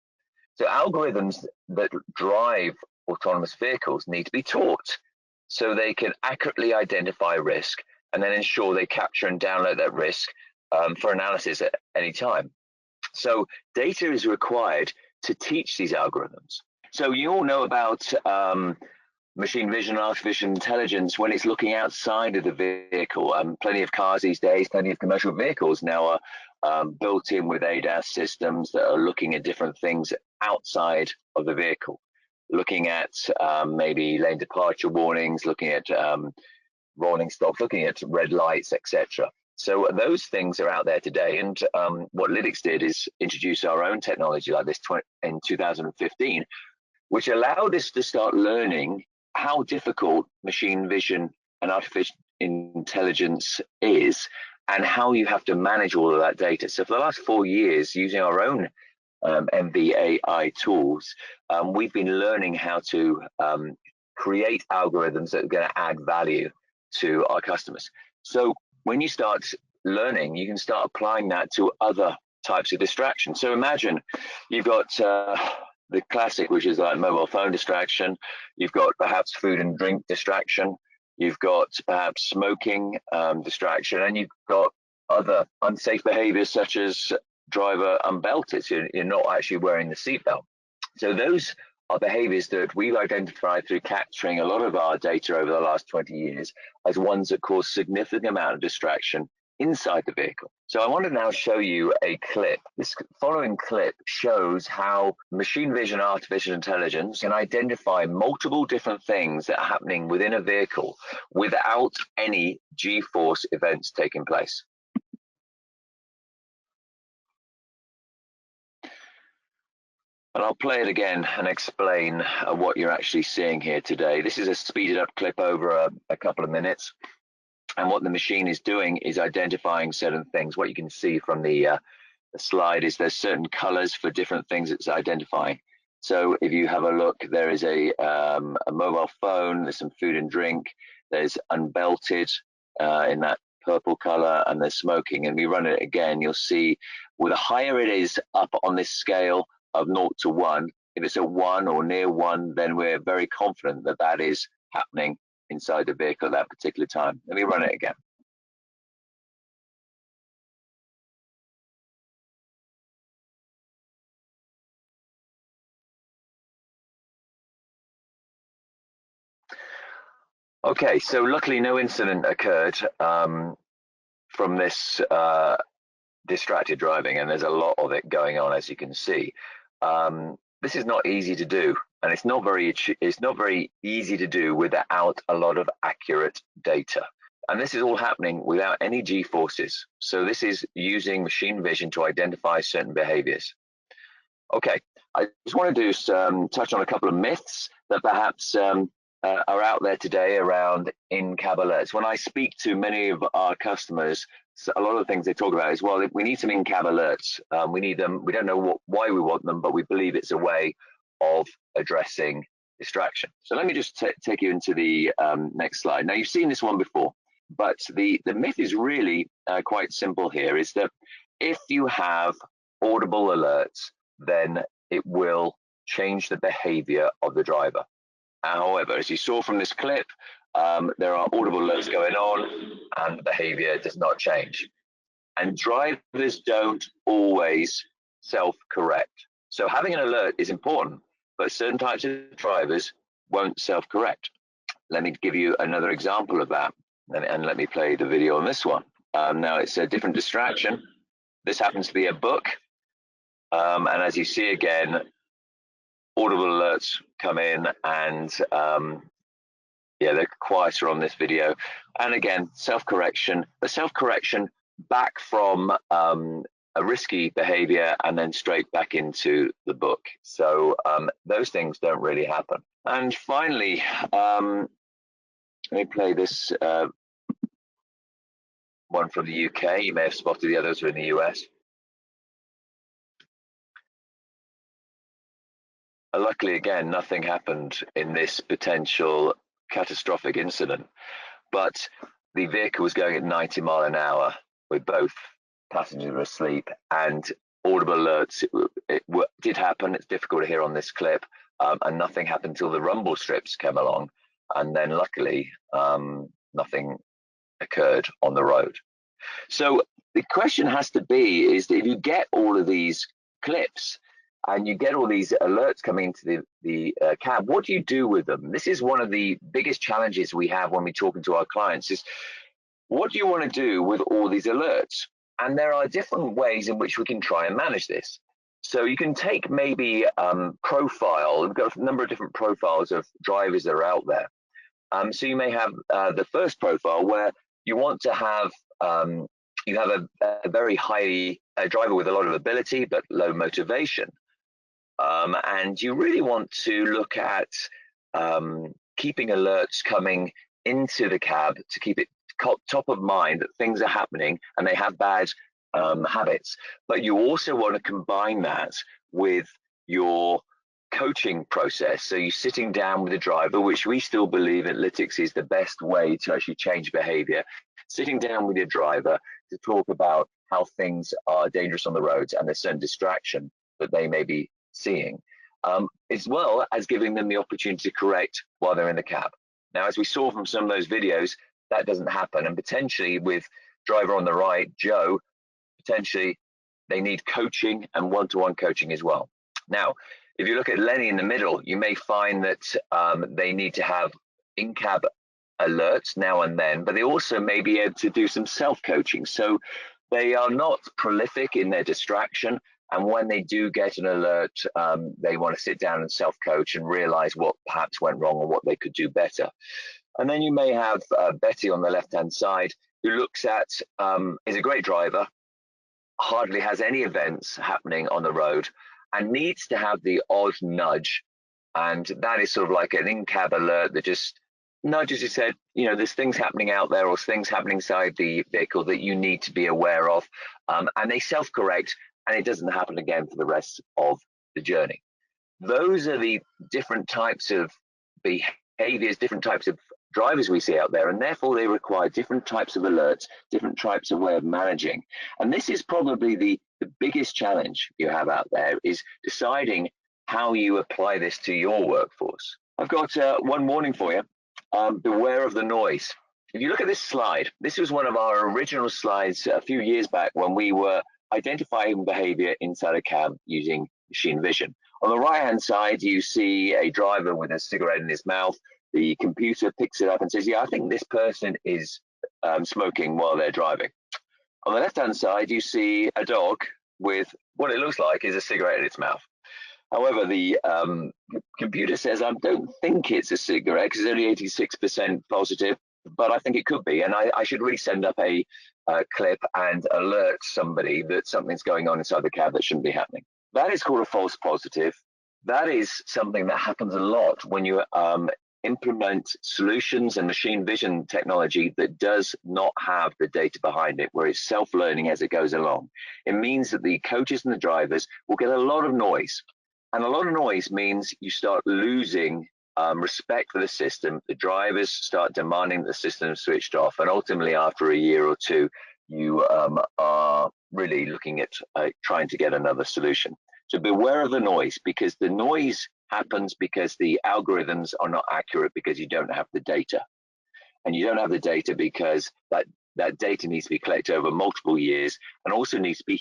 So algorithms that drive autonomous vehicles need to be taught so they can accurately identify risk and then ensure they capture and download that risk for analysis at any time. So data is required to teach these algorithms. So you all know about machine vision and artificial intelligence when it's looking outside of the vehicle. Plenty of cars these days, plenty of commercial vehicles now are built in with ADAS systems that are looking at different things outside of the vehicle, looking at maybe lane departure warnings, looking at rolling stops, looking at red lights, etc. So those things are out there today, and what Lytx did is introduce our own technology like this in 2015, which allowed us to start learning how difficult machine vision and artificial intelligence is and how you have to manage all of that data. So for the last 4 years, using our own MVAI tools, we've been learning how to create algorithms that are going to add value to our customers. So when you start learning, you can start applying that to other types of distractions. So imagine you've got the classic, which is like mobile phone distraction. You've got perhaps food and drink distraction. You've got perhaps smoking distraction, and you've got other unsafe behaviors such as driver unbelted. So you're not actually wearing the seatbelt. So those are behaviors that we've identified through capturing a lot of our data over the last 20 years as ones that cause significant amount of distraction inside the vehicle. So I want to now show you a clip. This following clip shows how machine vision and artificial intelligence can identify multiple different things that are happening within a vehicle without any G-force events taking place. And I'll play it again and explain what you're actually seeing here today. This is a speeded up clip over a couple of minutes. And what the machine is doing is identifying certain things. What you can see from the slide is there's certain colors for different things it's identifying. So if you have a look, there is a mobile phone, there's some food and drink, there's unbelted in that purple color, and there's smoking. And we run it again, you'll see well, the higher it is up on this scale of 0 to 1, if it's a 1 or near 1, then we're very confident that that is happening inside the vehicle at that particular time. Let me run it again. Okay, so luckily no incident occurred from this distracted driving, and there's a lot of it going on, as you can see. This is not easy to do, and it's not very easy to do without a lot of accurate data. And this is all happening without any G-forces. So this is using machine vision to identify certain behaviors. Okay, I just want to do touch on a couple of myths that perhaps are out there today around in-cab alerts. When I speak to many of our customers, so a lot of the things they talk about is, well, we need some in-cab alerts. We need them. We don't know why we want them, but we believe it's a way of addressing distraction. So let me just take you into the next slide. Now, you've seen this one before, but the myth is really quite simple here, is that if you have audible alerts, then it will change the behavior of the driver. However, as you saw from this clip, there are audible alerts going on and the behavior does not change. And drivers don't always self-correct. So having an alert is important, but certain types of drivers won't self-correct. Let me give you another example of that, and let me play the video on this one. Now it's a different distraction. This happens to be a book. And as you see again, audible alerts come in, and yeah, they're quieter on this video. And again, self-correction, the self-correction back from a risky behavior and then straight back into the book. So those things don't really happen. And finally, let me play this one from the UK. You may have spotted the others are in the US. Luckily, again, nothing happened in this potential catastrophic incident, but the vehicle was going at 90 miles an hour with both passengers were asleep, and audible alerts it did happen. It's difficult to hear on this clip, and nothing happened until the rumble strips came along, and then luckily nothing occurred on the road. So the question has to be is that if you get all of these clips and you get all these alerts coming into the cab, what do you do with them? This is one of the biggest challenges we have when we're talking to our clients is, what do you want to do with all these alerts? And there are different ways in which we can try and manage this. So you can take maybe profile, we've got a number of different profiles of drivers that are out there. So you may have the first profile where you want to have you have a very high driver with a lot of ability but low motivation, and you really want to look at keeping alerts coming into the cab to keep it top of mind that things are happening and they have bad habits. But you also want to combine that with your coaching process. So you're sitting down with the driver, which we still believe at Lytx is the best way to actually change behavior. Sitting down with your driver to talk about how things are dangerous on the roads and there's certain distraction that they may be seeing, as well as giving them the opportunity to correct while they're in the cab. Now, as we saw from some of those videos, that doesn't happen, and potentially with driver on the right, Joe, potentially they need coaching and one-to-one coaching as well. Now, if you look at Lenny in the middle, you may find that they need to have in-cab alerts now and then, but they also may be able to do some self-coaching. So they are not prolific in their distraction, and when they do get an alert, they want to sit down and self-coach and realize what perhaps went wrong or what they could do better. And then you may have Betty on the left-hand side, who looks at, is a great driver, hardly has any events happening on the road, and needs to have the odd nudge. And that is sort of like an in-cab alert that just nudges you, said, you know, there's things happening out there or things happening inside the vehicle that you need to be aware of. And they self-correct, and it doesn't happen again for the rest of the journey. Those are the different types of behaviors, different types of drivers we see out there, and therefore they require different types of alerts, different types of way of managing. And this is probably the biggest challenge you have out there, is deciding how you apply this to your workforce. I've got one warning for you. Beware of the noise. If you look at this slide, this was one of our original slides a few years back when we were identifying behavior inside a cab using machine vision. On the right hand side, you see a driver with a cigarette in his mouth the computer picks it up and says, yeah, I think this person is smoking while they're driving. On the left-hand side, you see a dog with what it looks like is a cigarette in its mouth. However, the computer says, I don't think it's a cigarette because it's only 86% positive, but I think it could be. And I should really send up a clip and alert somebody that something's going on inside the cab that shouldn't be happening. That is called a false positive. That is something that happens a lot when you implement solutions and machine vision technology that does not have the data behind it, where it's self-learning as it goes along. It means that the coaches and the drivers will get a lot of noise. And a lot of noise means you start losing respect for the system. The drivers start demanding the system switched off. And ultimately, after a year or two, you are really looking at trying to get another solution. So beware of the noise, because the noise happens because the algorithms are not accurate because you don't have the data. And you don't have the data because that data needs to be collected over multiple years and also needs to be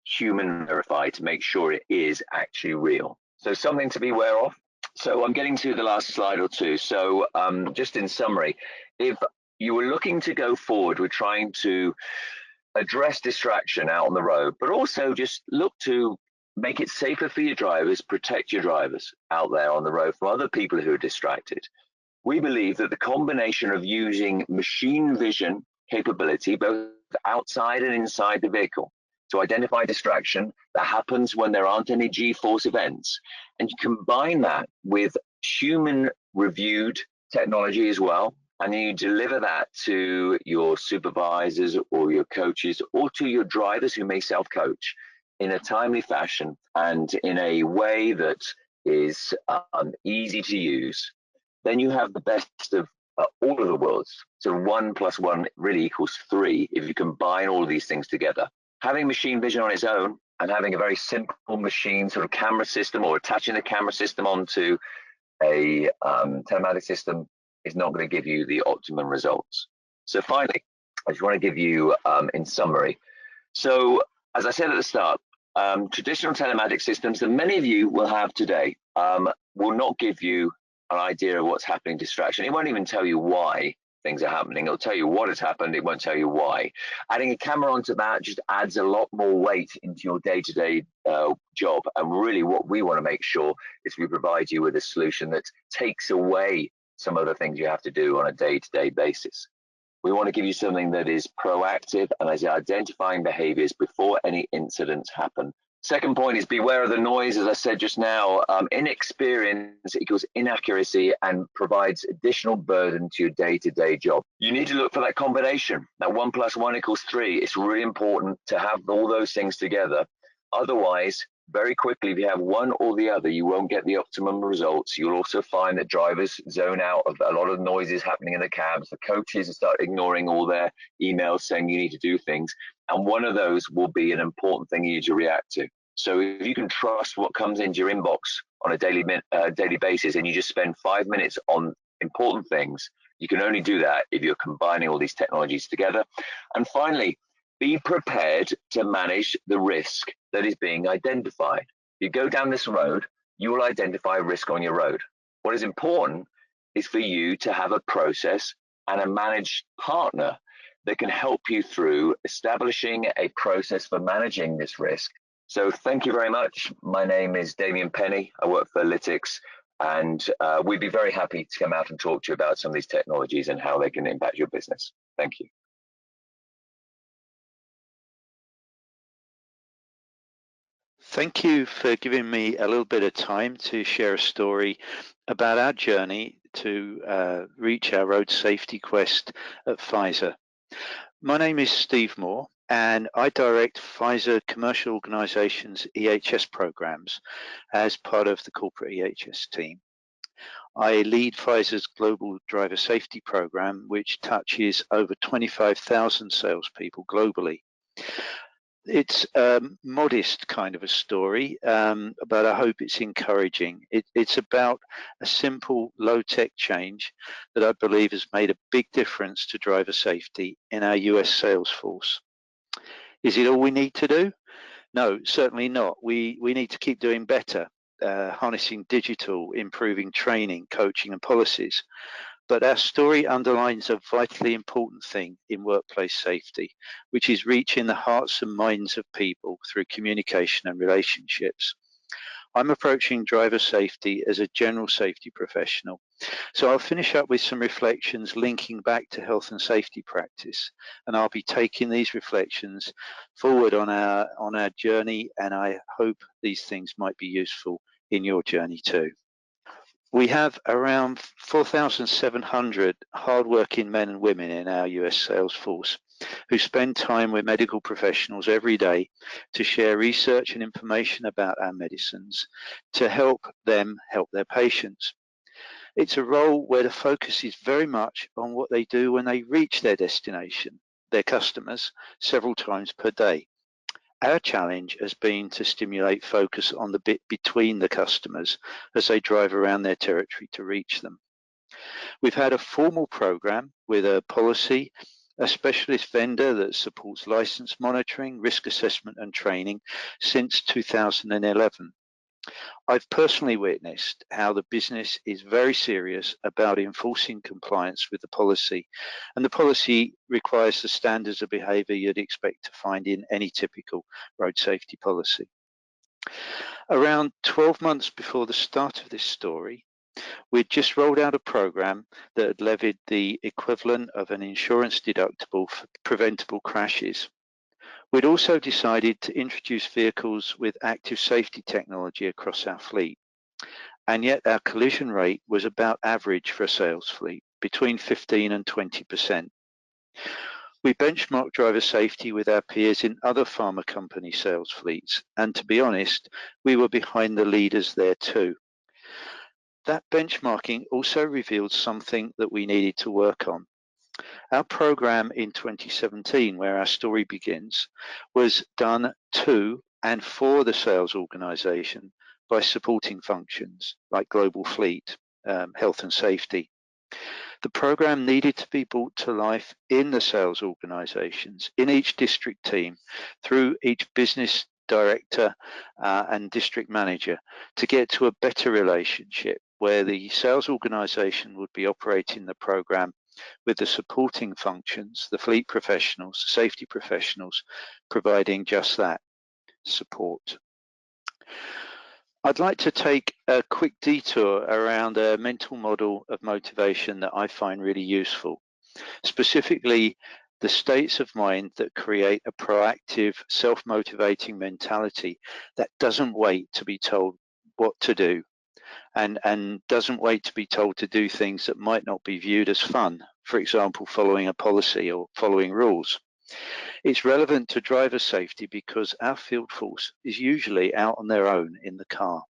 human verified to make sure it is actually real. So something to be aware of. So I'm getting to the last slide or two. So just in summary, if you were looking to go forward with trying to address distraction out on the road, but also just look to make it safer for your drivers, protect your drivers out there on the road from other people who are distracted. We believe that the combination of using machine vision capability, both outside and inside the vehicle, to identify distraction that happens when there aren't any G-force events, and you combine that with human reviewed technology as well, and then you deliver that to your supervisors or your coaches or to your drivers who may self-coach in a timely fashion and in a way that is easy to use, then you have the best of all of the worlds. So 1 + 1 really equals 3 if you combine all of these things together. Having machine vision on its own and having a very simple machine sort of camera system or attaching the camera system onto a telematic system is not going to give you the optimum results. So finally, I just want to give you in summary. So as I said at the start, traditional telematic systems that many of you will have today will not give you an idea of what's happening, distraction. It won't even tell you why things are happening. It'll tell you what has happened. It won't tell you why. Adding a camera onto that just adds a lot more weight into your day-to-day job. And really what we want to make sure is we provide you with a solution that takes away some of the things you have to do on a day-to-day basis. We want to give you something that is proactive and is identifying behaviors before any incidents happen. Second point is beware of the noise. As I said just now, inexperience equals inaccuracy and provides additional burden to your day-to-day job. You need to look for that combination, that 1 + 1 = 3. It's really important to have all those things together. Otherwise, very quickly, if you have one or the other, you won't get the optimum results. You'll also find that drivers zone out of a lot of noises happening in the cabs. The coaches start ignoring all their emails saying you need to do things. And one of those will be an important thing you need to react to. So if you can trust what comes into your inbox on a daily basis and you just spend 5 minutes on important things, you can only do that if you're combining all these technologies together. And finally, be prepared to manage the risk that is being identified. If you go down this road, you will identify risk on your road. What is important is for you to have a process and a managed partner that can help you through establishing a process for managing this risk. So thank you very much. My name is Damien Penny. I work for Lytx, and we'd be very happy to come out and talk to you about some of these technologies and how they can impact your business. Thank you. Thank you for giving me a little bit of time to share a story about our journey to reach our road safety quest at Pfizer. My name is Steve Moore, and I direct Pfizer Commercial Organizations EHS programs as part of the corporate EHS team. I lead Pfizer's global driver safety program, which touches over 25,000 salespeople globally. It's a modest kind of a story, but I hope it's encouraging. It's about a simple, low-tech change that I believe has made a big difference to driver safety in our US sales force. Is it all we need to do? No, certainly not. We need to keep doing better. harnessing digital, improving training, coaching and policies. But our story underlines a vitally important thing in workplace safety, which is reaching the hearts and minds of people through communication and relationships. I'm approaching driver safety as a general safety professional. So I'll finish up with some reflections linking back to health and safety practice, and I'll be taking these reflections forward on our journey, and I hope these things might be useful in your journey too. We have around 4,700 hardworking men and women in our US sales force who spend time with medical professionals every day to share research and information about our medicines to help them help their patients. It's a role where the focus is very much on what they do when they reach their destination, their customers, several times per day. Our challenge has been to stimulate focus on the bit between the customers as they drive around their territory to reach them. We've had a formal program with a policy, a specialist vendor that supports license monitoring, risk assessment and training since 2011. I've personally witnessed how the business is very serious about enforcing compliance with the policy, and the policy requires the standards of behaviour you'd expect to find in any typical road safety policy. Around 12 months before the start of this story, we'd just rolled out a program that had levied the equivalent of an insurance deductible for preventable crashes. We'd also decided to introduce vehicles with active safety technology across our fleet, and yet our collision rate was about average for a sales fleet, between 15 and 20%. We benchmarked driver safety with our peers in other pharma company sales fleets, and to be honest, we were behind the leaders there too. That benchmarking also revealed something that we needed to work on. Our program in 2017, where our story begins, was done to and for the sales organization by supporting functions like global fleet, health and safety. The program needed to be brought to life in the sales organizations, in each district team, through each business director and district manager to get to a better relationship where the sales organization would be operating the program with the supporting functions, the fleet professionals, the safety professionals, providing just that, support. I'd like to take a quick detour around a mental model of motivation that I find really useful, specifically the states of mind that create a proactive, self-motivating mentality that doesn't wait to be told what to do and doesn't wait to be told to do things that might not be viewed as fun, for example, following a policy or following rules. It's relevant to driver safety because our field force is usually out on their own in the car.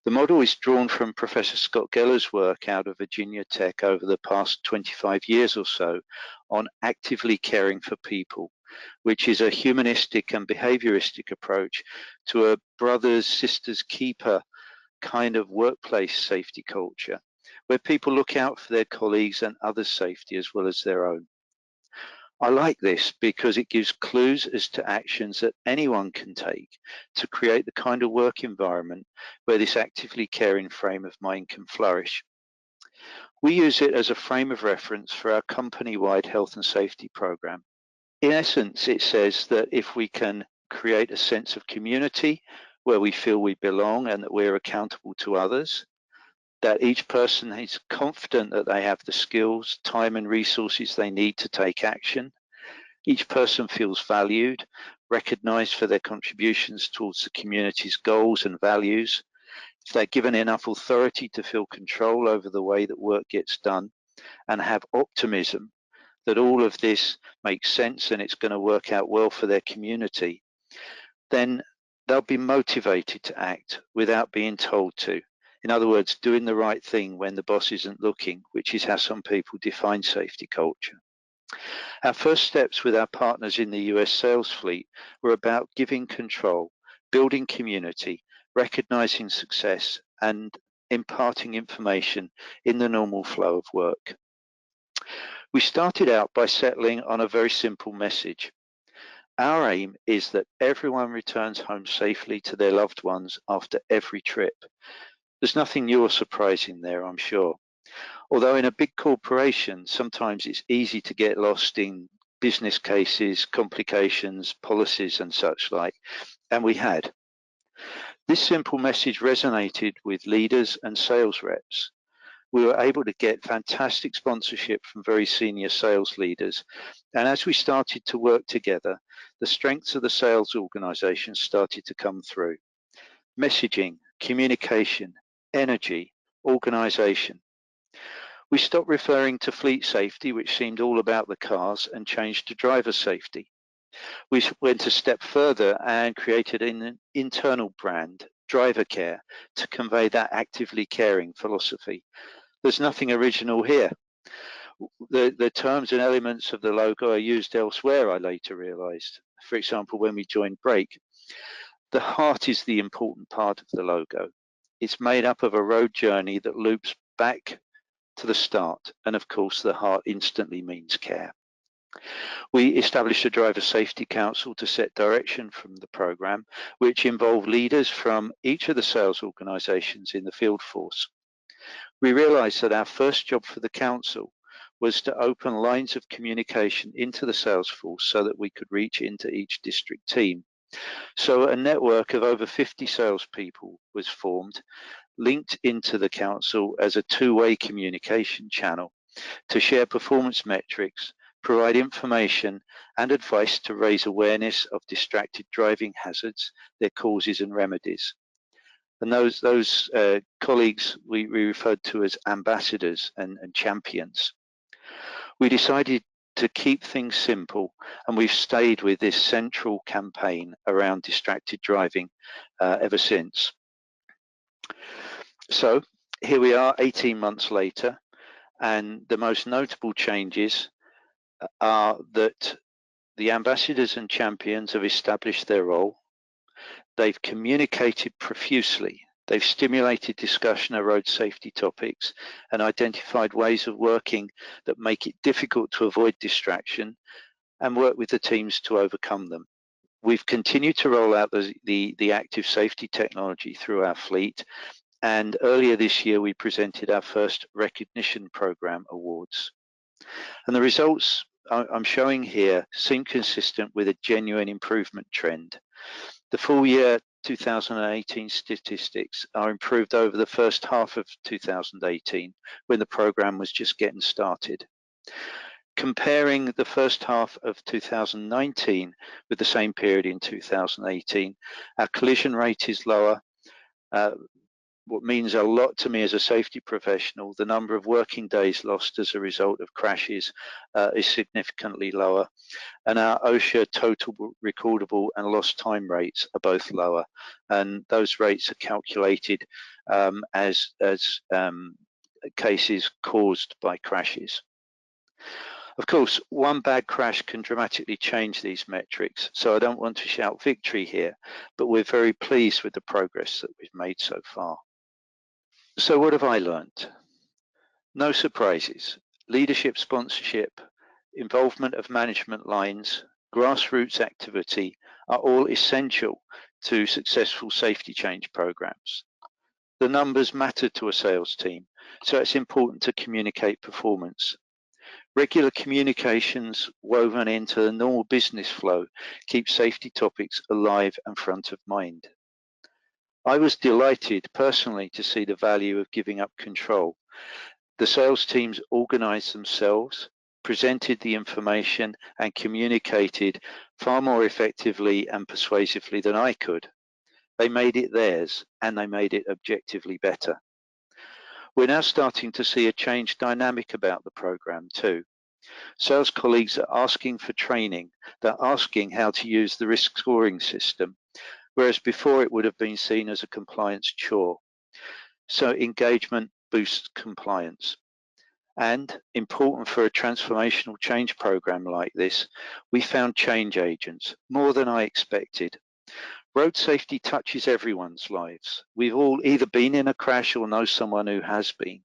The model is drawn from Professor Scott Geller's work out of Virginia Tech over the past 25 years or so on actively caring for people, which is a humanistic and behavioristic approach to a brothers, sisters, keeper kind of workplace safety culture, where people look out for their colleagues and others' safety as well as their own. I like this because it gives clues as to actions that anyone can take to create the kind of work environment where this actively caring frame of mind can flourish. We use it as a frame of reference for our company-wide health and safety program. In essence, it says that if we can create a sense of community where we feel we belong and that we're accountable to others, that each person is confident that they have the skills, time and resources they need to take action. Each person feels valued, recognized for their contributions towards the community's goals and values. If they're given enough authority to feel control over the way that work gets done and have optimism that all of this makes sense and it's going to work out well for their community, then they'll be motivated to act without being told to. In other words, doing the right thing when the boss isn't looking, which is how some people define safety culture. Our first steps with our partners in the US sales fleet were about giving control, building community, recognizing success, and imparting information in the normal flow of work. We started out by settling on a very simple message. Our aim is that everyone returns home safely to their loved ones after every trip. There's nothing new or surprising there, I'm sure. Although in a big corporation, sometimes it's easy to get lost in business cases, complications, policies and such like, and we had. This simple message resonated with leaders and sales reps. We were able to get fantastic sponsorship from very senior sales leaders. And as we started to work together, the strengths of the sales organization started to come through. Messaging, communication, energy, organization. We stopped referring to fleet safety, which seemed all about the cars, and changed to driver safety. We went a step further and created an internal brand, Driver Care, to convey that actively caring philosophy. There's nothing original here. The terms and elements of the logo are used elsewhere, I later realized. For example, when we joined Brake, the heart is the important part of the logo. It's made up of a road journey that loops back to the start, and of course the heart instantly means care. We established a driver safety council to set direction from the program, which involved leaders from each of the sales organizations in the field force. We realized that our first job for the council was to open lines of communication into the sales force so that we could reach into each district team. So a network of over 50 salespeople was formed, linked into the council as a two-way communication channel to share performance metrics, provide information and advice to raise awareness of distracted driving hazards, their causes and remedies. And those colleagues we referred to as ambassadors and champions. We decided to keep things simple, and we've stayed with this central campaign around distracted driving ever since. So here we are 18 months later, and the most notable changes are that the ambassadors and champions have established their role. They've communicated profusely. They've stimulated discussion of road safety topics and identified ways of working that make it difficult to avoid distraction and work with the teams to overcome them. We've continued to roll out the active safety technology through our fleet, and earlier this year we presented our first recognition program awards. And the results I'm showing here seem consistent with a genuine improvement trend. The full year 2018 statistics are improved over the first half of 2018, when the program was just getting started. Comparing the first half of 2019 with the same period in 2018, our collision rate is lower. What means a lot to me as a safety professional, the number of working days lost as a result of crashes is significantly lower, and our OSHA total recordable and lost time rates are both lower, and those rates are calculated as cases caused by crashes. Of course, one bad crash can dramatically change these metrics, so I don't want to shout victory here, but we're very pleased with the progress that we've made so far. So what have I learned? No surprises. Leadership sponsorship, involvement of management lines, grassroots activity are all essential to successful safety change programs. The numbers matter to a sales team, so it's important to communicate performance. Regular communications woven into the normal business flow keep safety topics alive and front of mind. I was delighted personally to see the value of giving up control. The sales teams organized themselves, presented the information and communicated far more effectively and persuasively than I could. They made it theirs and they made it objectively better. We're now starting to see a change dynamic about the program too. Sales colleagues are asking for training. They're asking how to use the risk scoring system, whereas before it would have been seen as a compliance chore. So engagement boosts compliance. And important for a transformational change program like this, we found change agents, more than I expected. Road safety touches everyone's lives. We've all either been in a crash or know someone who has been.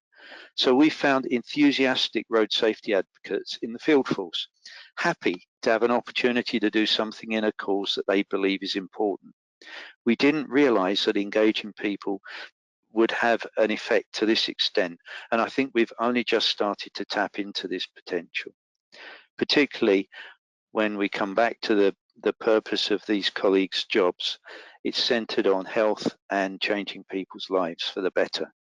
So we found enthusiastic road safety advocates in the field force, happy to have an opportunity to do something in a cause that they believe is important. We didn't realise that engaging people would have an effect to this extent, and I think we've only just started to tap into this potential, particularly when we come back to the purpose of these colleagues' jobs. It's centered on health and changing people's lives for the better.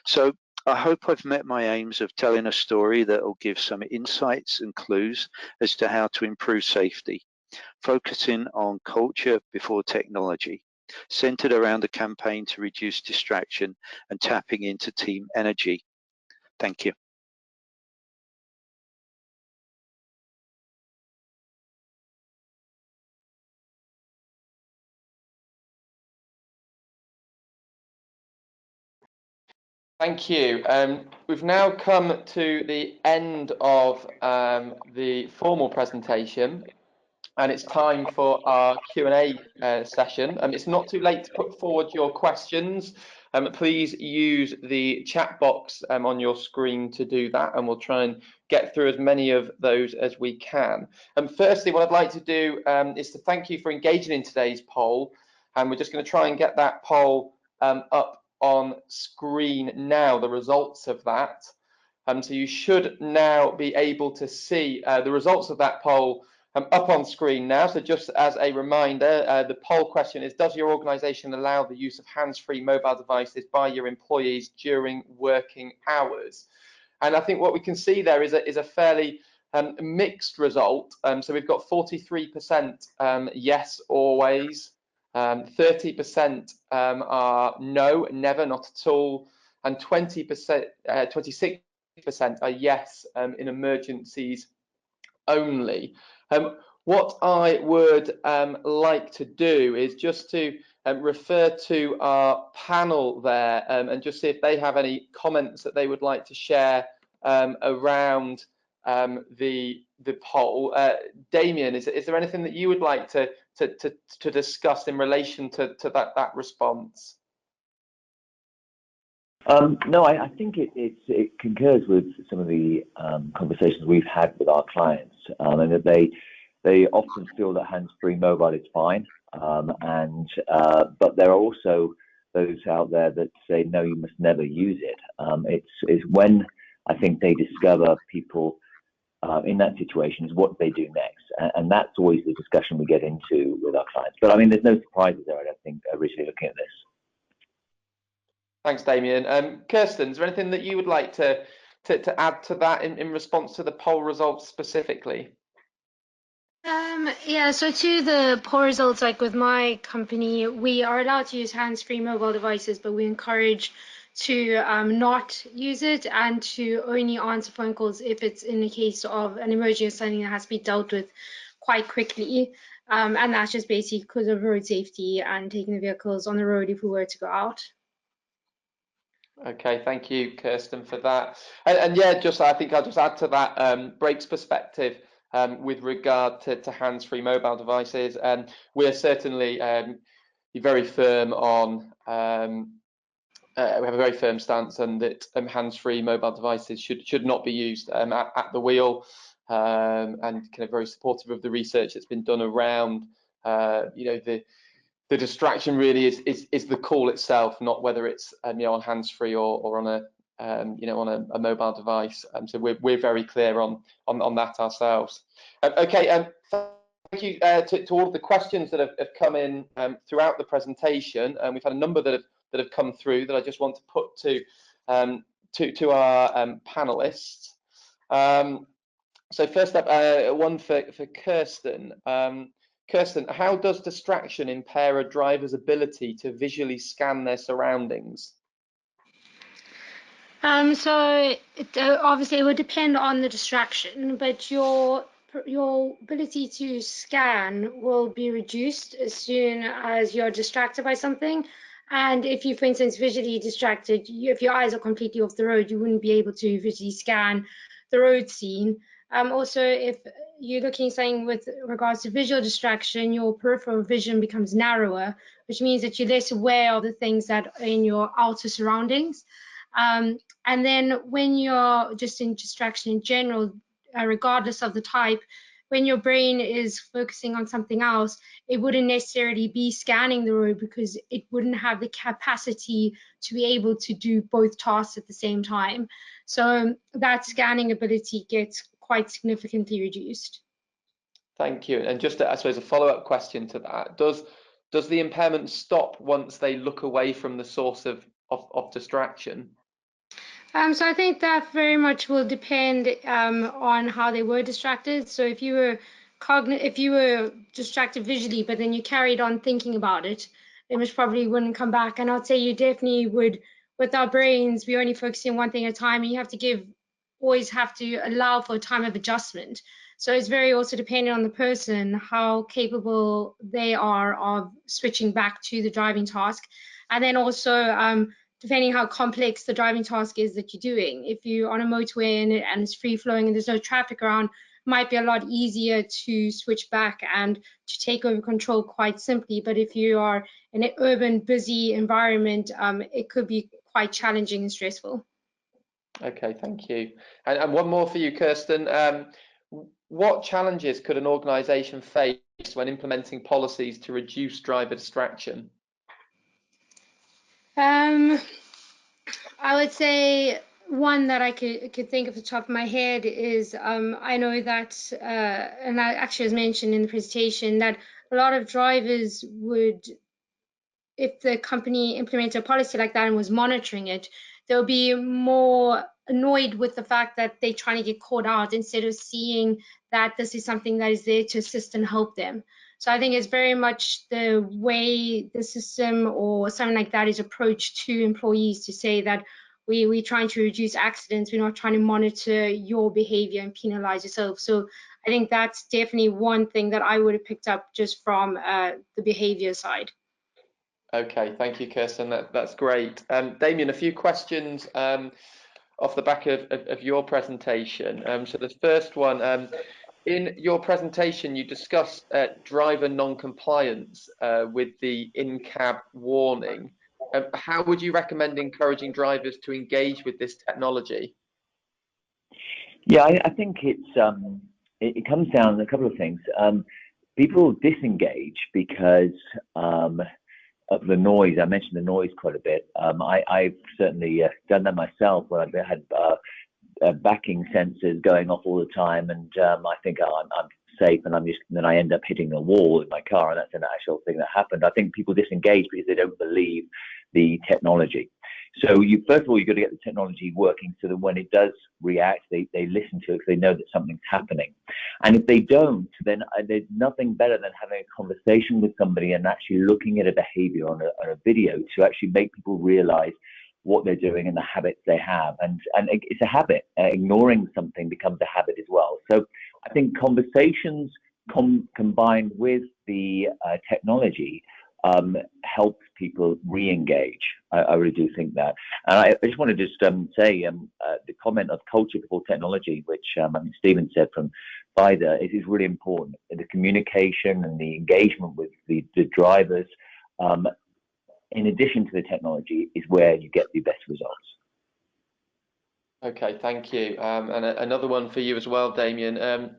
So I hope I've met my aims of telling a story that will give some insights and clues as to how to improve safety, focusing on culture before technology, centered around a campaign to reduce distraction and tapping into team energy. Thank you. Thank you. We've now come to the end of the formal presentation, and it's time for our Q&A session. It's not too late to put forward your questions. Please use the chat box on your screen to do that, and we'll try and get through as many of those as we can. Firstly, what I'd like to do is to thank you for engaging in today's poll, and we're just going to try and get that poll up on screen now, the results of that. So you should now be able to see the results of that poll up on screen now. So just as a reminder, the poll question is, does your organisation allow the use of hands-free mobile devices by your employees during working hours? And I think what we can see there is a fairly mixed result. So we've got 43% yes, always, 30% are no, never, not at all, and 26% are yes, in emergencies only. What I would like to do is just to refer to our panel there and just see if they have any comments that they would like to share around the poll. Damien, is there anything that you would like to discuss in relation to that response? No, I think it concurs with some of the conversations we've had with our clients, and that they often feel that hands-free mobile is fine, but there are also those out there that say no, you must never use it. It's when I think they discover people in that situation is what they do next, and that's always the discussion we get into with our clients. But I mean, there's no surprises there, I don't think, originally looking at this. Thanks, Damien. Kirsten, is there anything that you would like to add to that in response to the poll results specifically? Yeah, so to the poll results, like with my company, we are allowed to use hands-free mobile devices, but we encourage to not use it and to only answer phone calls if it's in the case of an emergency or something that has to be dealt with quite quickly. And that's just basically because of road safety and taking the vehicles on the road if we were to go out. Okay, thank you, Kirsten, for that. And yeah, I think I'll just add to that Break's perspective with regard to hands-free mobile devices. We're certainly very firm on, we have a very firm stance on that hands-free mobile devices should not be used at the wheel, and kind of very supportive of the research that's been done around, the distraction really is the call itself, not whether it's on hands-free or on a on a mobile device. So we're very clear on that ourselves. Okay, thank you to all of the questions that have come in throughout the presentation, and we've had a number that have come through that I just want to put to our panelists. So first up, one for Kirsten. Kirsten, how does distraction impair a driver's ability to visually scan their surroundings? So obviously it would depend on the distraction, but your ability to scan will be reduced as soon as you're distracted by something. And if you, for instance, visually distracted, if your eyes are completely off the road, you wouldn't be able to visually scan the road scene. Also, if you're looking at something with regards to visual distraction, your peripheral vision becomes narrower, which means that you're less aware of the things that are in your outer surroundings. And then when you're just in distraction in general, regardless of the type, when your brain is focusing on something else, it wouldn't necessarily be scanning the road because it wouldn't have the capacity to be able to do both tasks at the same time. So that scanning ability gets quite significantly reduced. Thank you. And just, I suppose, a follow-up question to that. Does the impairment stop once they look away from the source of distraction? So I think that very much will depend on how they were distracted. So if you were distracted visually, but then you carried on thinking about it, they most probably wouldn't come back. And I'd say you definitely would. With our brains, we're only focusing on one thing at a time, and you always have to allow for a time of adjustment. So it's very also dependent on the person, how capable they are of switching back to the driving task. And then also, depending how complex the driving task is that you're doing. If you're on a motorway and it's free flowing and there's no traffic around, it might be a lot easier to switch back and to take over control quite simply. But if you are in an urban, busy environment, it could be quite challenging and stressful. Okay, thank you. And one more for you, Kirsten. What challenges could an organisation face when implementing policies to reduce driver distraction? I would say one that I could think of the top of my head is I know that, and that actually was mentioned in the presentation, that a lot of drivers would, if the company implemented a policy like that and was monitoring it, they'll be more annoyed with the fact that they're trying to get caught out instead of seeing that this is something that is there to assist and help them. So I think it's very much the way the system or something like that is approached to employees to say that we're trying to reduce accidents, we're not trying to monitor your behavior and penalize yourself. So I think that's definitely one thing that I would have picked up just from the behavior side. Okay, thank you, Kirsten. That's great. Damien, a few questions off the back of your presentation. So the first one, in your presentation, you discussed driver non-compliance with the in-cab warning. How would you recommend encouraging drivers to engage with this technology? Yeah, I think it comes down to a couple of things. People disengage because of the noise. I mentioned the noise quite a bit. I've certainly done that myself when I've had backing sensors going off all the time, and I think I'm safe, and then I end up hitting a wall in my car, and that's an actual thing that happened. I think people disengage because they don't believe the technology. So first of all, you've got to get the technology working so that when it does react, they listen to it because they know that something's happening. And if they don't, then there's nothing better than having a conversation with somebody and actually looking at a behavior on a video to actually make people realize what they're doing and the habits they have. And it's a habit. Ignoring something becomes a habit as well. So I think conversations combined with the technology helps people re-engage. I really do think that. And I just want to just say the comment of culture before technology, which I mean, Stephen said from Pfizer, it is really important. The communication and the engagement with the drivers, in addition to the technology, is where you get the best results. Okay, thank you. And another one for you as well, Damien.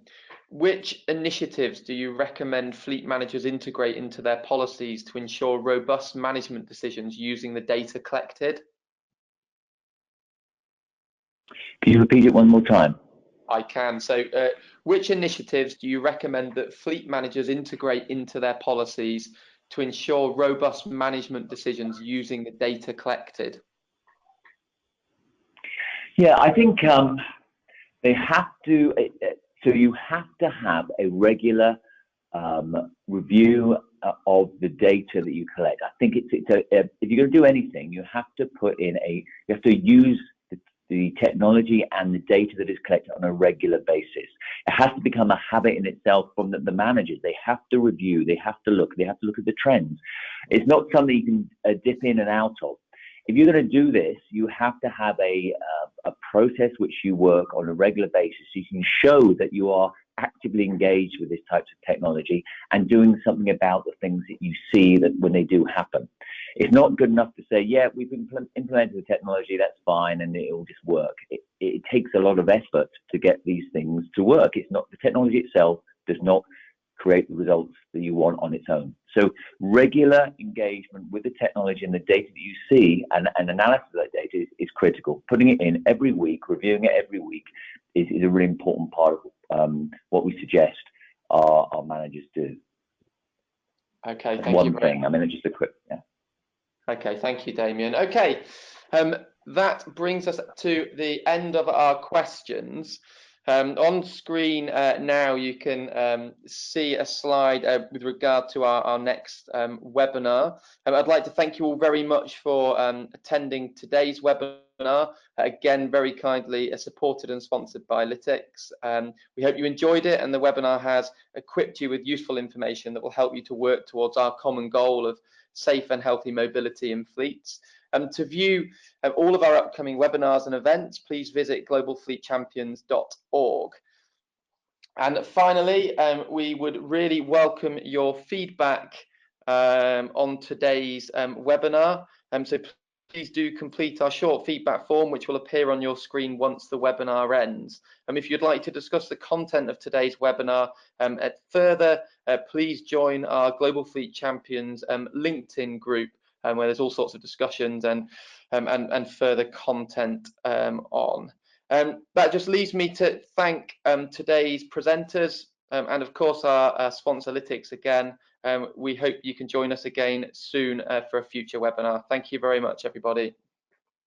Which initiatives do you recommend fleet managers integrate into their policies to ensure robust management decisions using the data collected? Can you repeat it one more time? I can. So which initiatives do you recommend that fleet managers integrate into their policies to ensure robust management decisions using the data collected? Yeah, I think they have to. So you have to have a regular review of the data that you collect. I think if you're going to do anything, you have to you have to use the technology and the data that is collected on a regular basis. It has to become a habit in itself from the managers. They have to review, they have to look at the trends. It's not something you can dip in and out of. If you're going to do this, you have to have a process which you work on a regular basis. You can show that you are actively engaged with this types of technology and doing something about the things that you see that when they do happen. It's not good enough to say, yeah, we've implemented the technology, that's fine, and it will just work. It takes a lot of effort to get these things to work. It's not, the technology itself does not create the results that you want on its own. So regular engagement with the technology and the data that you see and analysis of that data is critical. Putting it in every week, reviewing it every week is a really important part of what we suggest our managers do. Okay, That's thank you. one thing. I mean, just a quick, yeah. Okay, thank you, Damien. Okay, that brings us to the end of our questions. On screen now, you can see a slide with regard to our next webinar. I'd like to thank you all very much for attending today's webinar. Again, very kindly supported and sponsored by Lytx. We hope you enjoyed it and the webinar has equipped you with useful information that will help you to work towards our common goal of safe and healthy mobility in fleets. To view all of our upcoming webinars and events, please visit globalfleetchampions.org. And finally, we would really welcome your feedback on today's webinar. So please do complete our short feedback form, which will appear on your screen once the webinar ends. If you'd like to discuss the content of today's webinar further, please join our Global Fleet Champions LinkedIn group, where there's all sorts of discussions and further content on. That just leaves me to thank today's presenters and of course our sponsor Lytx again. We hope you can join us again soon for a future webinar. Thank you very much, everybody.